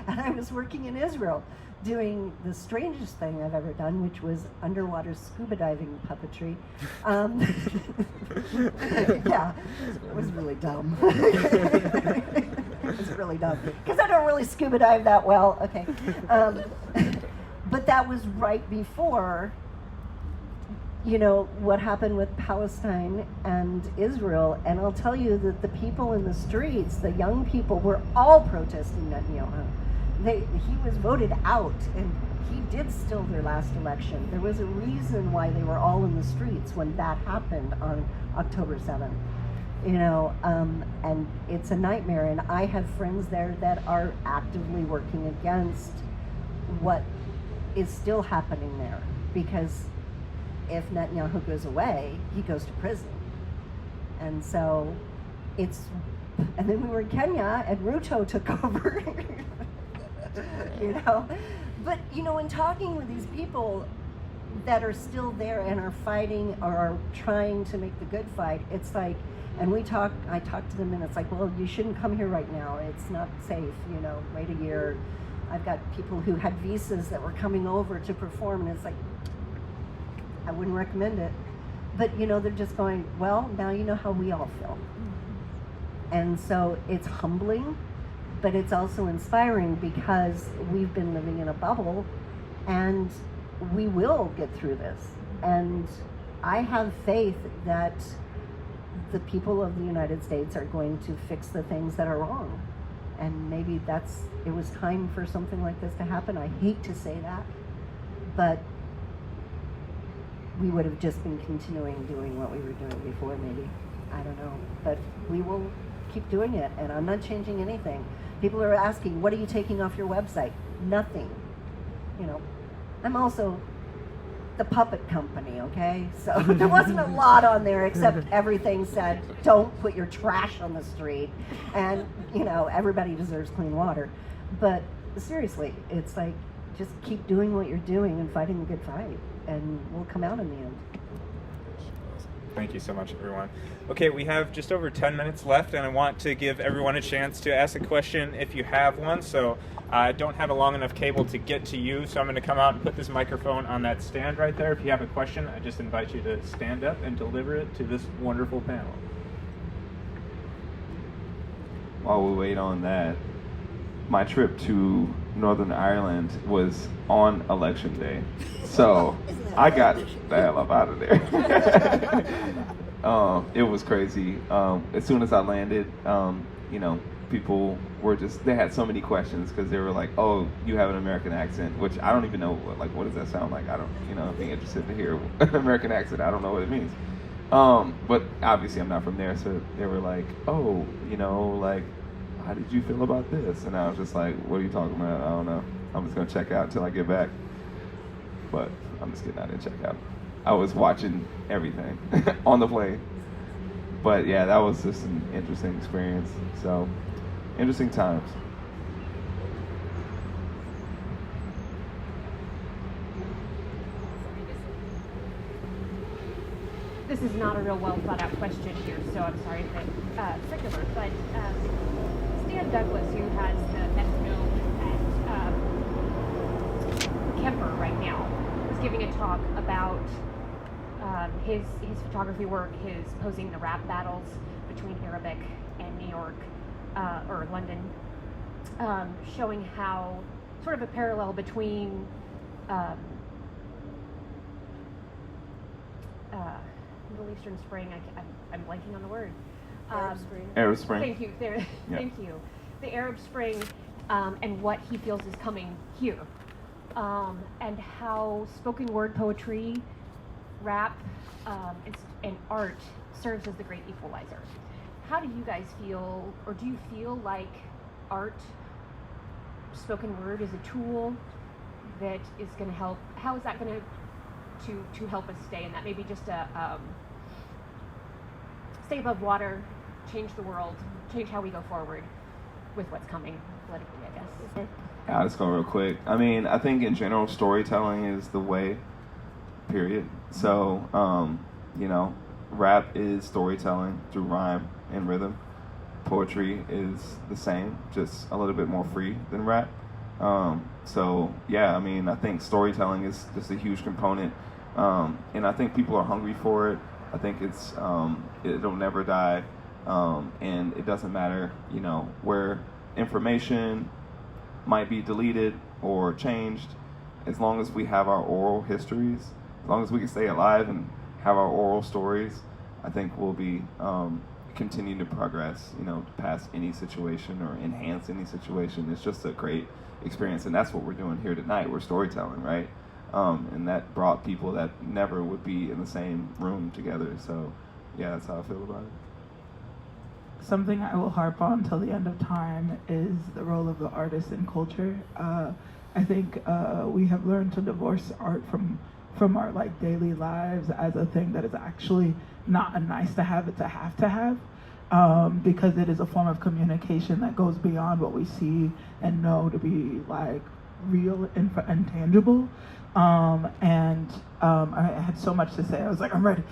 And I was working in Israel doing the strangest thing I've ever done, which was underwater scuba diving puppetry. Yeah, it was really dumb. It was really dumb, because I don't really scuba dive that well. Okay. But that was right before, you know, what happened with Palestine and Israel. And I'll tell you that the people in the streets, the young people, were all protesting Netanyahu. He was voted out, and he did steal their last election. There was a reason why they were all in the streets when that happened on October 7th. You know, and it's a nightmare. And I have friends there that are actively working against what is still happening there, because if Netanyahu goes away, he goes to prison. And so and then we were in Kenya, and Ruto took over. You know, but you know, in talking with these people that are still there and are fighting or are trying to make the good fight, it's like, and I talk to them, and it's like, well, you shouldn't come here right now. It's not safe, you know, wait a year. I've got people who had visas that were coming over to perform, and it's like, I wouldn't recommend it. But, you know, they're just going, well, now you know how we all feel. And so it's humbling, but it's also inspiring, because we've been living in a bubble, and we will get through this. And I have faith that the people of the United States are going to fix the things that are wrong. And maybe it was time for something like this to happen. I hate to say that, but we would have just been continuing doing what we were doing before, maybe. I don't know. But we will keep doing it, and I'm not changing anything. People are asking, what are you taking off your website? Nothing. You know, I'm also the puppet company, okay? So there wasn't a lot on there, except everything said, don't put your trash on the street. And, you know, everybody deserves clean water. But seriously, it's like, just keep doing what you're doing and fighting the good fight, and we'll come out in the end. Thank you so much, everyone. Okay, we have just over 10 minutes left, and I want to give everyone a chance to ask a question if you have one. So I don't have a long enough cable to get to you, so I'm going to come out and put this microphone on that stand right there. If you have a question, I just invite you to stand up and deliver it to this wonderful panel. While we wait on that, my trip to Northern Ireland was on election day, so I got the hell up out of there. It was crazy. As soon as I landed, you know, people were they had so many questions, because they were like, oh, you have an American accent, which I don't even know, what does that sound like? I don't, you know, be interested to hear an American accent. I don't know what it means. But obviously I'm not from there, so they were like, oh, you know, like, how did you feel about this? And I was just like, what are you talking about? I don't know. I'm just going to check out until I get back. But I'm just getting out and check out. I was watching everything on the plane. But yeah, that was just an interesting experience. So, interesting times. This is not a real well thought out question here, so I'm sorry if it's circular, but Stan Douglas, who has the Metronome at Kemper right now was giving a talk about his photography work, his posing the rap battles between Arabic and New York or London, showing how sort of a parallel between Middle Eastern Spring. I'm blanking on the word. Arab Spring. Thank you. There. Yeah. Thank you. The Arab Spring and what he feels is coming here, and how spoken word poetry, rap, and art serves as the great equalizer. How do you guys feel, or do you feel like art, spoken word, is a tool that is going to help? How is that going to help us stay in that? Maybe just stay above water, change the world, change how we go forward with what's coming politically, I guess. I'll just go real quick. I mean, I think in general, storytelling is the way, period. So, rap is storytelling through rhyme and rhythm. Poetry is the same, just a little bit more free than rap. I think storytelling is just a huge component. And I think people are hungry for it. I think it'll never die. And it doesn't matter, where information might be deleted or changed, as long as we have our oral histories, as long as we can stay alive and have our oral stories, I think we'll be continuing to progress, past any situation or enhance any situation. It's just a great experience, and that's what we're doing here tonight. We're storytelling, right? And that brought people that never would be in the same room together. So, yeah, that's how I feel about it. Something I will harp on till the end of time is the role of the artist in culture. I think we have learned to divorce art from our daily lives as a thing that is actually not a nice to have, it's a have to have, because it is a form of communication that goes beyond what we see and know to be real and tangible. I had so much to say. I was like, I'm ready.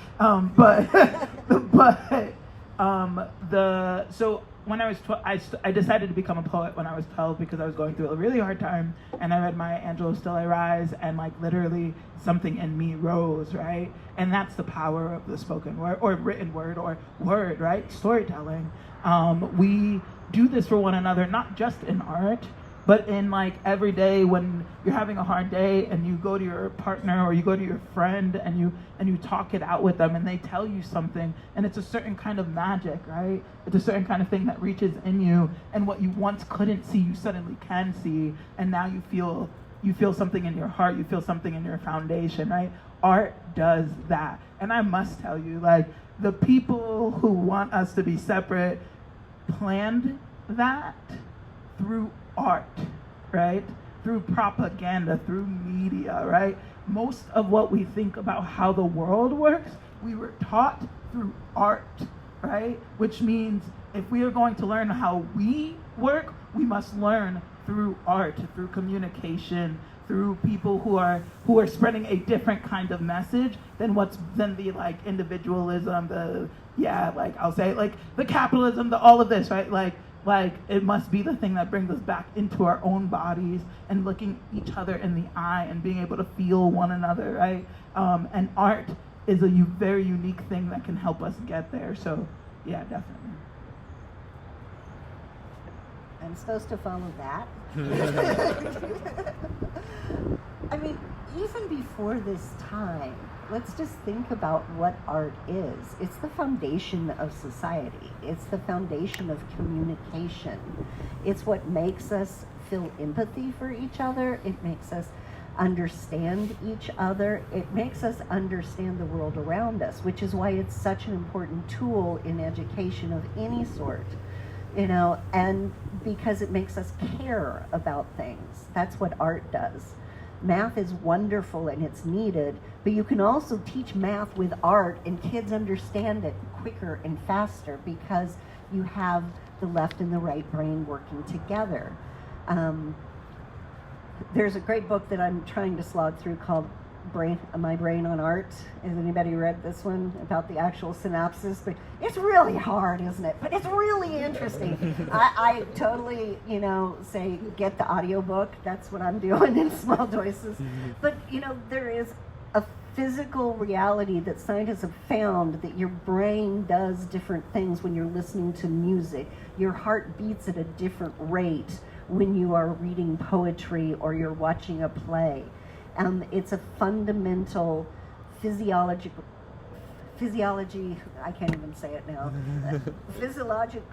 So when I was 12, I decided to become a poet when I was 12 because I was going through a really hard time, and I read Maya Angelou's Still I Rise, and literally something in me rose, right? And that's the power of the spoken word or written word or word, right? Storytelling. We do this for one another, not just in art, but in every day when you're having a hard day and you go to your partner or you go to your friend and you talk it out with them and they tell you something, and it's a certain kind of magic, right? It's a certain kind of thing that reaches in you, and what you once couldn't see, you suddenly can see, and now you feel something in your heart, you feel something in your foundation, right? Art does that. And I must tell you, the people who want us to be separate planned that through art, right? Through propaganda, through media, right? Most of what we think about how the world works, we were taught through art, right? Which means if we are going to learn how we work, we must learn through art, through communication, through people who are spreading a different kind of message than the individualism, I'll say the capitalism, all of this, right? It must be the thing that brings us back into our own bodies and looking each other in the eye and being able to feel one another, right? And art is a very unique thing that can help us get there. So, yeah, definitely. I'm supposed to follow that. I mean, even before this time, let's just think about what art is. It's the foundation of society. It's the foundation of communication. It's what makes us feel empathy for each other. It makes us understand each other. It makes us understand the world around us, which is why it's such an important tool in education of any sort, and because it makes us care about things. That's what art does. Math is wonderful and it's needed, but you can also teach math with art and kids understand it quicker and faster because you have the left and the right brain working together. There's a great book that I'm trying to slog through called My Brain on Art. Has anybody read this one about the actual synopsis? But it's really hard, isn't it? But it's really interesting. I totally, say get the audiobook. That's what I'm doing in small doses. But, there is a physical reality that scientists have found that your brain does different things when you're listening to music. Your heart beats at a different rate when you are reading poetry or you're watching a play. It's a fundamental physiology, I can't even say it now. Physiological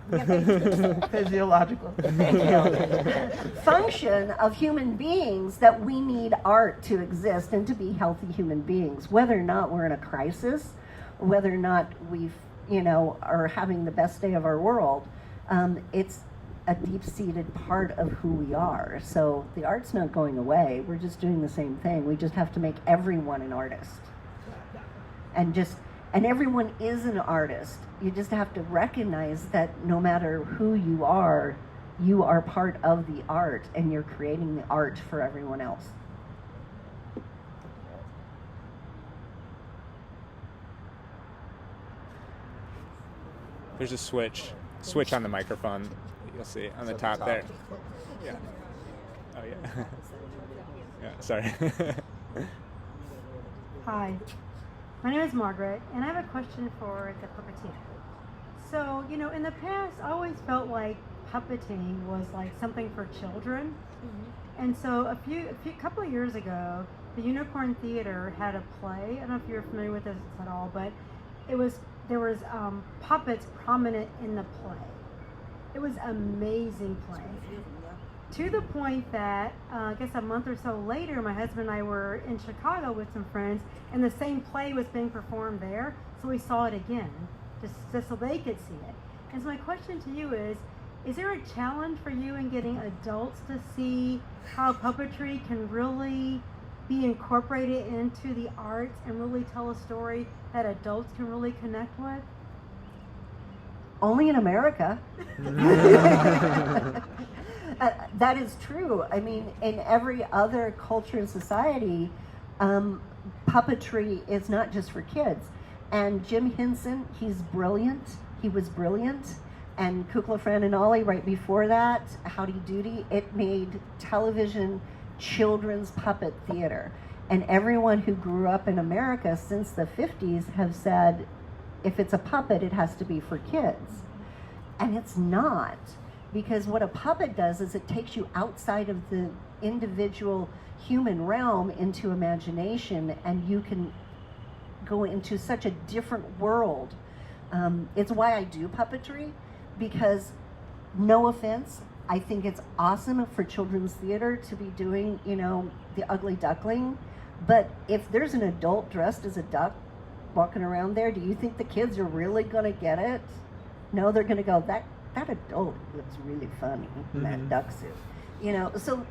function of human beings that we need art to exist and to be healthy human beings, whether or not we're in a crisis, whether or not we've, are having the best day of our world. It's a deep-seated part of who we are. So the art's not going away. We're just doing the same thing. We just have to make everyone an artist. And everyone is an artist. You just have to recognize that no matter who you are part of the art, and you're creating the art for everyone else. There's a switch on the microphone. You'll see on the top there. Yeah. Oh yeah. Yeah. Sorry. Hi, my name is Margaret, and I have a question for the puppeteer. So, in the past, I always felt like puppeting was like something for children. Mm-hmm. And so a couple of years ago, the Unicorn Theater had a play. I don't know if you're familiar with this at all, but there was puppets prominent in the play. It was an amazing play. To the point that, I guess a month or so later, my husband and I were in Chicago with some friends, and the same play was being performed there, so we saw it again, just so they could see it. And so my question to you is there a challenge for you in getting adults to see how puppetry can really be incorporated into the arts and really tell a story that adults can really connect with? Only in America. That is true. I mean, in every other culture and society, puppetry is not just for kids. And Jim Henson, he's brilliant. He was brilliant. And Kukla, Fran, and Ollie, right before that, Howdy Doody, it made television children's puppet theater. And everyone who grew up in America since the 50s have said, if it's a puppet, it has to be for kids. And it's not. Because what a puppet does is it takes you outside of the individual human realm into imagination, and you can go into such a different world. It's why I do puppetry, because, no offense, I think it's awesome for children's theater to be doing, the Ugly Duckling. But if there's an adult dressed as a duck walking around there, do you think the kids are really going to get it? No, they're going to go, that adult looks really funny in that duck suit. So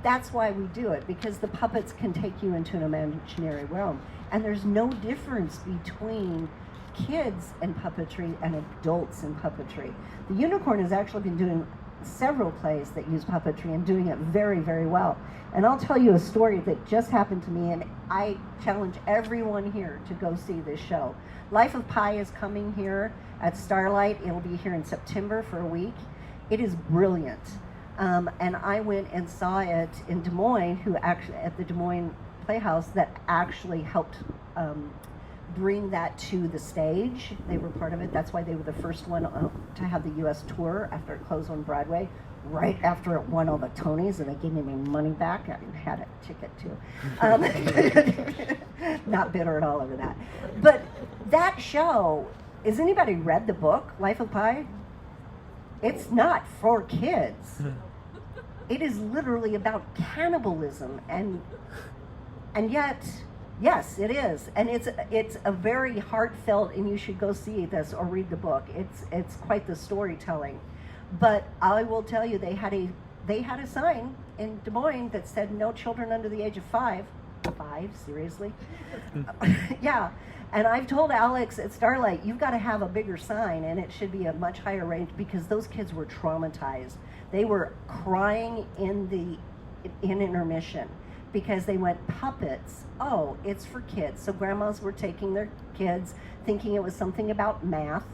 that's why we do it, because the puppets can take you into an imaginary realm. And there's no difference between kids and puppetry and adults in puppetry. The Unicorn has actually been doing several plays that use puppetry and doing it very, very well. And I'll tell you a story that just happened to me, and I challenge everyone here to go see this show. Life of Pi is coming here at Starlight. It'll be here in September for a week. It is brilliant. And I went and saw it in Des Moines, at the Des Moines Playhouse, that actually helped bring that to the stage. They were part of it. That's why they were the first one to have the U.S. tour after it closed on Broadway, right after it won all the Tonys, and they gave me my money back. I had a ticket too. Not bitter at all over that. But that show, has anybody read the book, Life of Pi? It's not for kids. It is literally about cannibalism, and yet, yes, it is, and it's a very heartfelt, and you should go see this or read the book. It's quite the storytelling. But I will tell you, they had a sign in Des Moines that said no children under the age of 5. 5, seriously? Yeah. And I've told Alex at Starlight, you've got to have a bigger sign, and it should be a much higher range, because those kids were traumatized. They were crying in intermission. because they went puppets. Oh, it's for kids. So grandmas were taking their kids thinking it was something about math.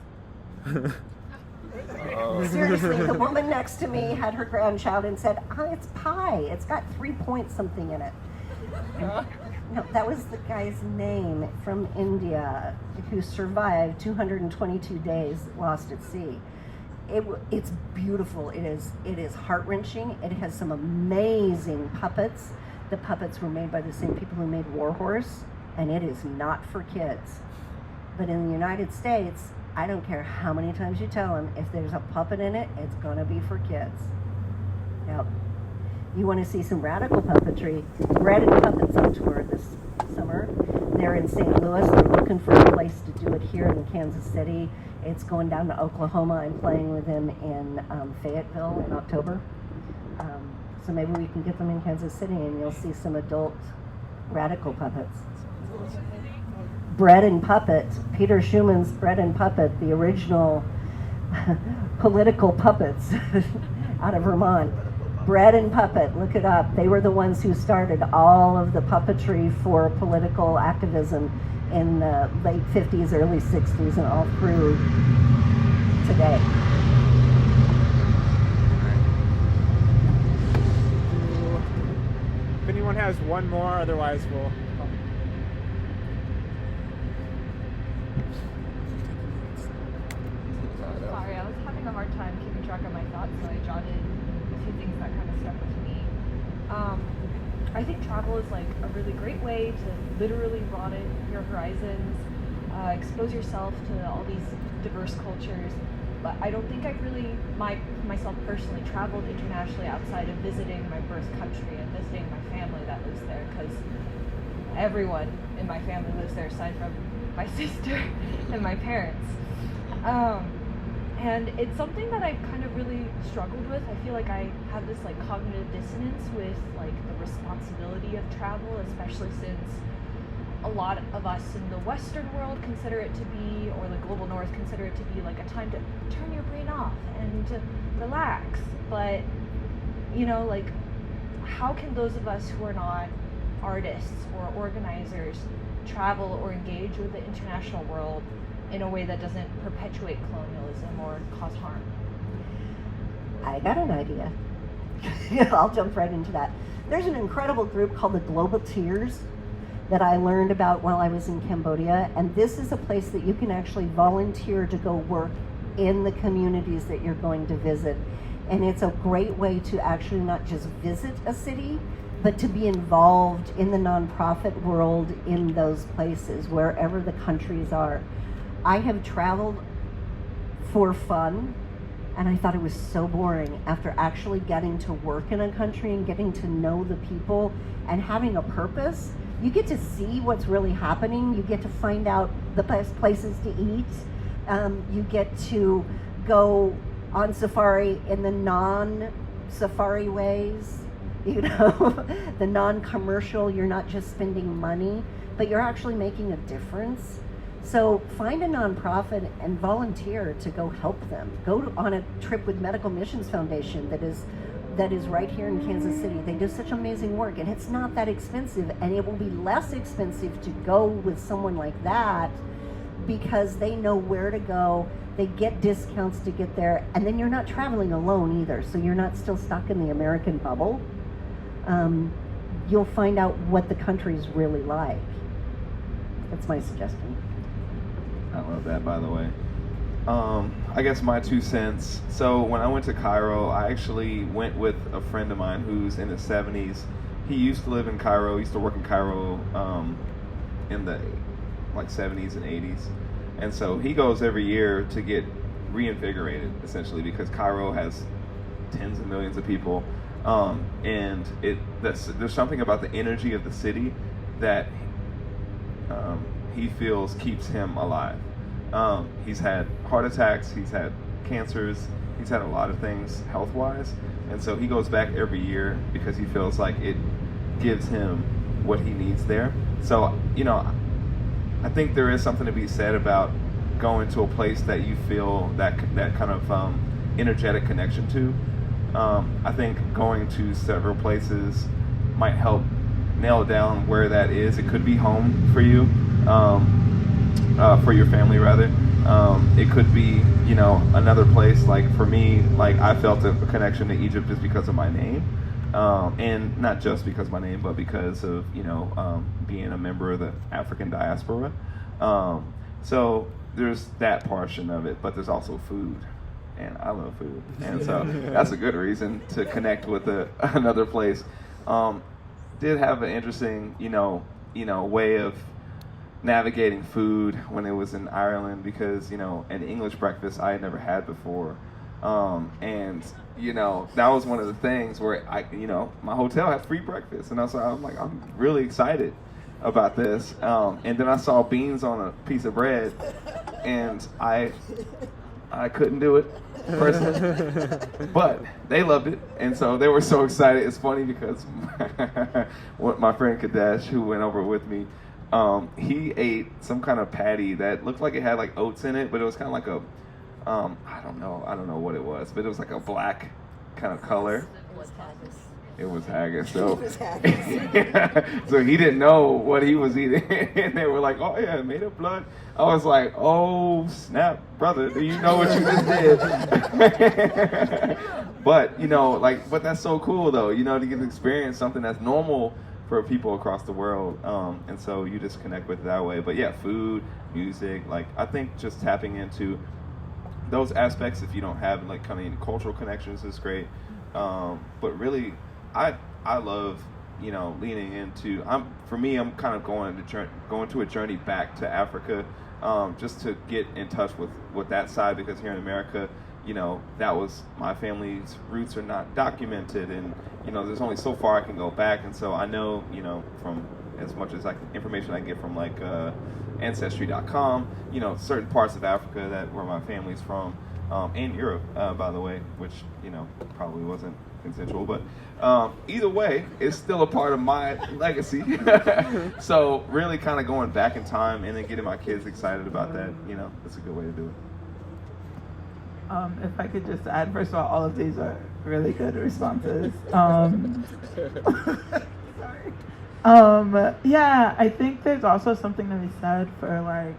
Seriously, the woman next to me had her grandchild and said, it's pi. It's got 3 points something in it. No, that was the guy's name from India who survived 222 days lost at sea. It's beautiful. It is heart-wrenching. It has some amazing puppets. The puppets were made by the same people who made Warhorse, and it is not for kids. But in the United States, I don't care how many times you tell them, if there's a puppet in it, it's going to be for kids. Now, you want to see some radical puppetry, Bread and Puppets on tour this summer. They're in St. Louis. They're looking for a place to do it here in Kansas City. It's going down to Oklahoma. I'm playing with them in Fayetteville in October. So maybe we can get them in Kansas City and you'll see some adult radical puppets. Bread and Puppet, Peter Schumann's Bread and Puppet, the original political puppets out of Vermont. Bread and Puppet, look it up. They were the ones who started all of the puppetry for political activism in the late 50s, early 60s, and all through today. If anyone has one more, otherwise we'll... Sorry, I was having a hard time keeping track of my thoughts, so I jotted a few things that kind of stuck with me. I think travel is like a really great way to literally broaden your horizons, expose yourself to all these diverse cultures. But I don't think I've really, myself personally, traveled internationally outside of visiting my birth country and visiting my family that lives there, because everyone in my family lives there aside from my sister and my parents. And it's something that I've kind of really struggled with. I feel like I have this like cognitive dissonance with like the responsibility of travel, especially since a lot of us in the Western world consider it to be, or the global North consider it to be like a time to turn your brain off and to relax. But, you know, like, how can those of us who are not artists or organizers travel or engage with the international world in a way that doesn't perpetuate colonialism or cause harm? I got an idea. I'll jump right into that. There's an incredible group called the Globalteers that I learned about while I was in Cambodia, and this is a place that you can actually volunteer to go work in the communities that you're going to visit. And it's a great way to actually not just visit a city, but to be involved in the nonprofit world in those places, wherever the countries are. I have traveled for fun, and I thought it was so boring after actually getting to work in a country and getting to know the people and having a purpose. You get to see what's really happening. You get to find out the best places to eat. You get to go on safari in the non-safari ways, you know, the non-commercial. You're not just spending money, but you're actually making a difference. So find a nonprofit and volunteer to go help them. Go on a trip with Medical Missions Foundation that is right here in Kansas City. They do such amazing work, and it's not that expensive, and it will be less expensive to go with someone like that because they know where to go. They get discounts to get there, and then you're not traveling alone either, so you're not still stuck in the American bubble. You'll find out what the country's really like. That's my suggestion. I love that, by the way. I guess my 2 cents. So when I went to Cairo, I actually went with a friend of mine who's in his 70s. He used to live in Cairo. He used to work in Cairo in the like 70s and 80s. And so he goes every year to get reinvigorated, essentially, because Cairo has tens of millions of people. And there's something about the energy of the city that he feels keeps him alive. He's had heart attacks, he's had cancers, he's had a lot of things health-wise, and so he goes back every year because he feels like it gives him what he needs there. So, you know, I think there is something to be said about going to a place that you feel that kind of energetic connection to. I think going to several places might help nail down where that is. It could be home for you, for your family rather. It could be, another place. Like for me, like I felt a connection to Egypt just because of my name, and not just because of my name, but because of being a member of the African diaspora. So there's that portion of it, but there's also food, and I love food, and so that's a good reason to connect with another place. Did have an interesting, way of navigating food when it was in Ireland because, an English breakfast I had never had before. And, that was one of the things where my hotel had free breakfast. And I'm like, I'm really excited about this. And then I saw beans on a piece of bread and I couldn't do it personally, but they loved it, and so they were so excited. It's funny because my friend Kadesh, who went over with me, he ate some kind of patty that looked like it had like oats in it, but it was kind of like a I don't know what it was, but it was like a black kind of color. It was haggis, so so he didn't know what he was eating, and they were like, "Oh yeah, made of blood." I was like, "Oh snap, brother! Do you know what you just did?" But but that's so cool though, to get to experience something that's normal for people across the world, and so you just connect with it that way. But yeah, food, music, like I think just tapping into those aspects, if you don't have like kind of any cultural connections, is great. But really, I love leaning into. I'm kind of going to a journey back to Africa, just to get in touch with that side, because here in America, that was my family's roots are not documented, and there's only so far I can go back, and so I know from as much as information I get from like ancestry.com, certain parts of Africa where my family's from, and Europe, by the way, which probably wasn't consensual, but either way, it's still a part of my legacy. So really kind of going back in time and then getting my kids excited about that, that's a good way to do it. If I could just add, first of all of these are really good responses. Sorry. Yeah, I think there's also something to be said for like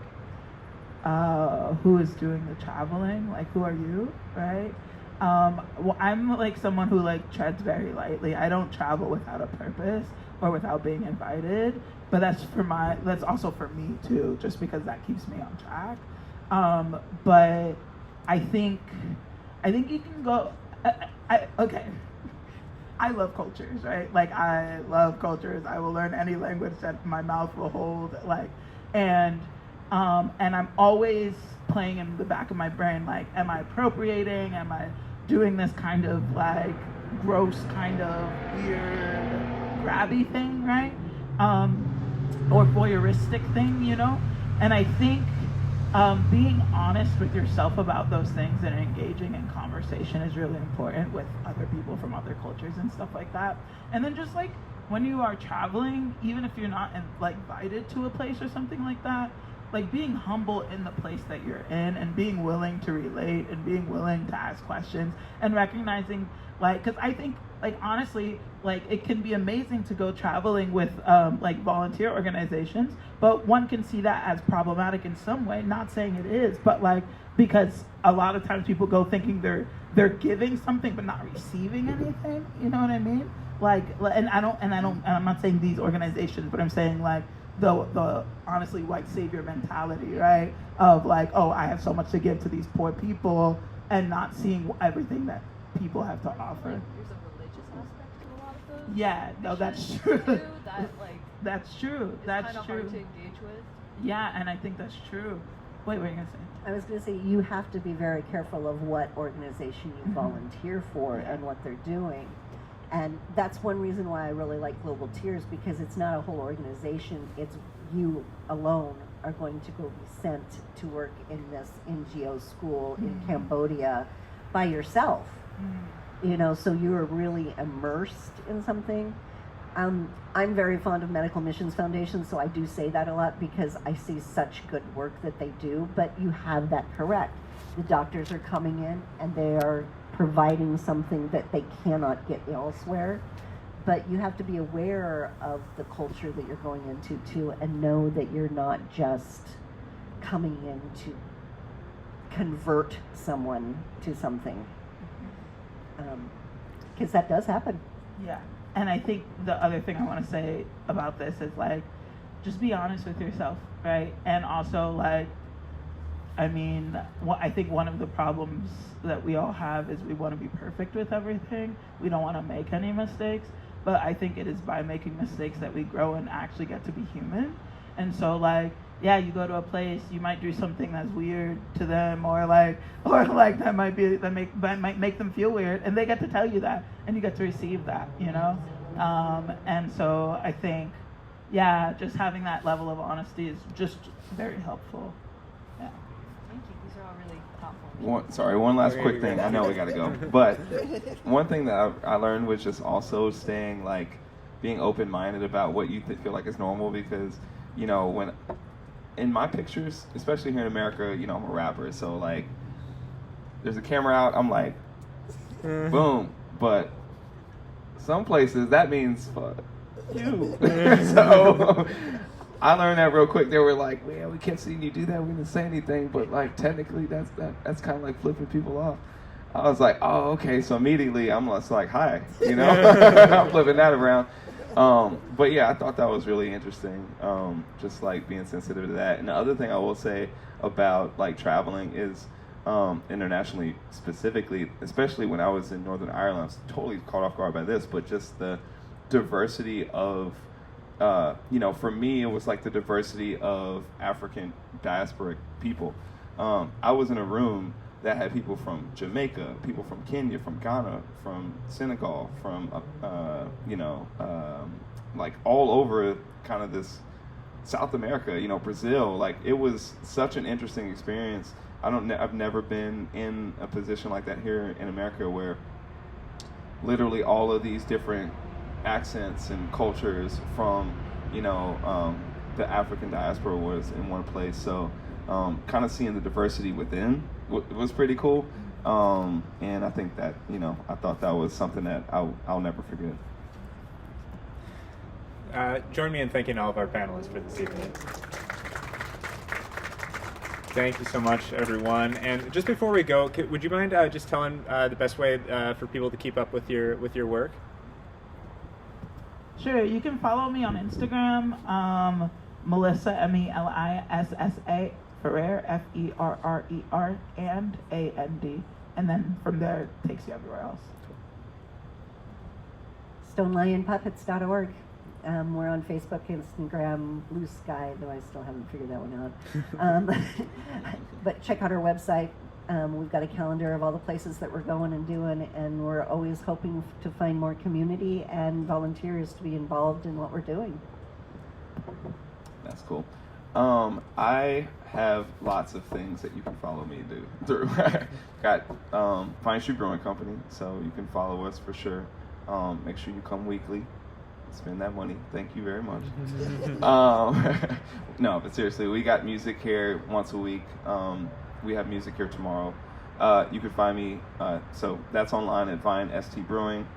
who is doing the traveling, like who are you, right? Well, I'm like someone who like treads very lightly. I don't travel without a purpose or without being invited, but that's also for me too, just because that keeps me on track. But I think you can go. Okay. I love cultures, right? Like I love cultures. I will learn any language that my mouth will hold. Like, and I'm always playing in the back of my brain, like, am I appropriating? Am I doing this kind of like gross, kind of weird, grabby thing, right? Or voyeuristic thing, And I think being honest with yourself about those things and engaging in conversation is really important with other people from other cultures and stuff like that. And then just like when you are traveling, even if you're not invited to a place or something like that, like being humble in the place that you're in and being willing to relate and being willing to ask questions and recognizing, like, because I think, like, honestly, like, it can be amazing to go traveling with like volunteer organizations, but one can see that as problematic in some way. Not saying it is, but like, because a lot of times people go thinking they're giving something but not receiving anything. You know what I mean? Like, and I'm not saying these organizations, but I'm saying like the honestly white savior mentality, right? Of like, oh, I have so much to give to these poor people, and not seeing everything that people have to offer. Like, there's a religious aspect to a lot of those. Yeah, no, that's true. That like that's true. That's kind of true. hard to engage with. Yeah, and I think that's true. Wait, what are you gonna say? I was going to say, you have to be very careful of what organization you volunteer for and what they're doing. And that's one reason why I really like Global Tiers, because it's not a whole organization. It's you alone are going to go be sent to work in this NGO school in Cambodia by yourself. So you are really immersed in something. I'm very fond of Medical Missions Foundation, so I do say that a lot because I see such good work that they do, but you have that correct. The doctors are coming in and they are providing something that they cannot get elsewhere. but you have to be aware of the culture that you're going into too, and know that you're not just coming in to convert someone to something, because that does happen. Yeah. And I think the other thing I want to say about this is, like, just be honest with yourself, right? And also, like, I mean, I think one of the problems that we all have is we want to be perfect with everything. We don't want to make any mistakes. But I think it is by making mistakes that we grow and actually get to be human. And so, like, yeah, you go to a place, you might do something that's weird to them, or that might make them feel weird, and they get to tell you that, and you get to receive that, you know. And so I think, yeah, just having that level of honesty is just very helpful. Yeah. Thank you. These are all really thoughtful. One last quick thing. I know we gotta go, but one thing that I learned was just also being open-minded about what you feel like is normal, because, you know, when in my pictures, especially here in America, you know, I'm a rapper, so like, there's a camera out, I'm like, boom. But some places that means fuck you. So I learned that real quick. They were like, "Well, we kept seeing you do that. We didn't say anything, but like technically, that's kind of like flipping people off." I was like, "Oh, okay." So immediately, I'm just like, "Hi," you know. I'm flipping that around. But yeah, I thought that was really interesting. Just like being sensitive to that. And the other thing I will say about like traveling is internationally, specifically, especially when I was in Northern Ireland, I was totally caught off guard by this, but just the diversity of, you know, for me, it was like the diversity of African diasporic people. I was in a room that had people from Jamaica, people from Kenya, from Ghana, from Senegal, from, like all over kind of this South America, you know, Brazil. Like, it was such an interesting experience. I've never been in a position like that here in America, where literally all of these different accents and cultures from, you know, the African diaspora was in one place. So kind of seeing the diversity within was pretty cool. And I think that, you know, I thought that was something that I'll never forget. Join me in thanking all of our panelists for this evening. Thank you so much, everyone. And just before we go, would you mind just telling the best way for people to keep up with your work? Sure. You can follow me on Instagram, Melissa, Melissa, Ferrer, Ferrer, and And. And then from there, it takes you everywhere else. StoneLionPuppets.org. We're on Facebook, Instagram, Blue Sky, though I still haven't figured that one out. But check out our website. We've got a calendar of all the places that we're going and doing, and we're always hoping to find more community and volunteers to be involved in what we're doing. That's cool. I have lots of things that you can follow me through. Got Vine Street Brewing Company, so you can follow us for sure. Make sure you come weekly. Spend that money. Thank you very much. No, but seriously, we got music here once a week. We have music here tomorrow. You can find me, so that's online at Vine ST Brewing,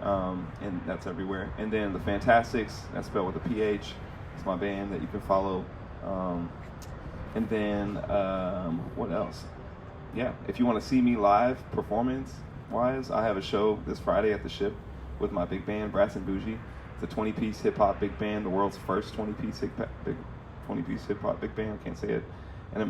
and that's everywhere. And then the Fantastics, that's spelled with a PH. It's my band that you can follow. And then what else? Yeah, if you want to see me live, performance-wise, I have a show this Friday at the Ship with my big band, Brass and Bougie. It's a 20-piece hip-hop big band, the world's first 20-piece hip-hop big band. I can't say it in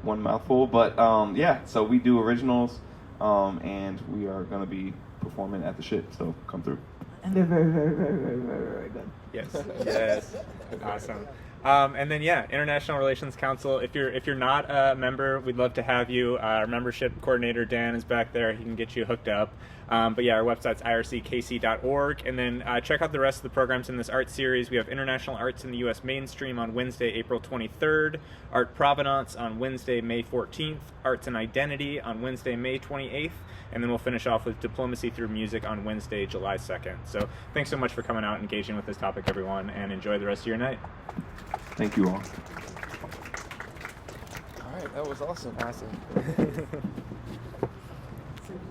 one mouthful, but yeah, so we do originals, and we are going to be performing at the Ship, so come through. And they're very, very, very, very, very, very good. Yes. Awesome. And then, yeah, International Relations Council. If you're not a member, we'd love to have you. Our membership coordinator, Dan, is back there. He can get you hooked up. But yeah, our website's irckc.org. And then check out the rest of the programs in this art series. We have International Arts in the U.S. Mainstream on Wednesday, April 23rd. Art Provenance on Wednesday, May 14th. Arts and Identity on Wednesday, May 28th. And then we'll finish off with Diplomacy Through Music on Wednesday, July 2nd. So thanks so much for coming out and engaging with this topic, everyone, and enjoy the rest of your night. Thank you all. All right, that was awesome. So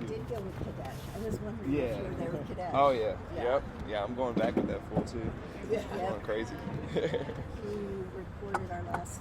you did go video with Kadesh. I was wondering Yeah. if you were there with Kadesh. Oh yeah. Yeah. Yep. Yeah, I'm going back with that fool too. Yeah. I'm going crazy. We recorded our last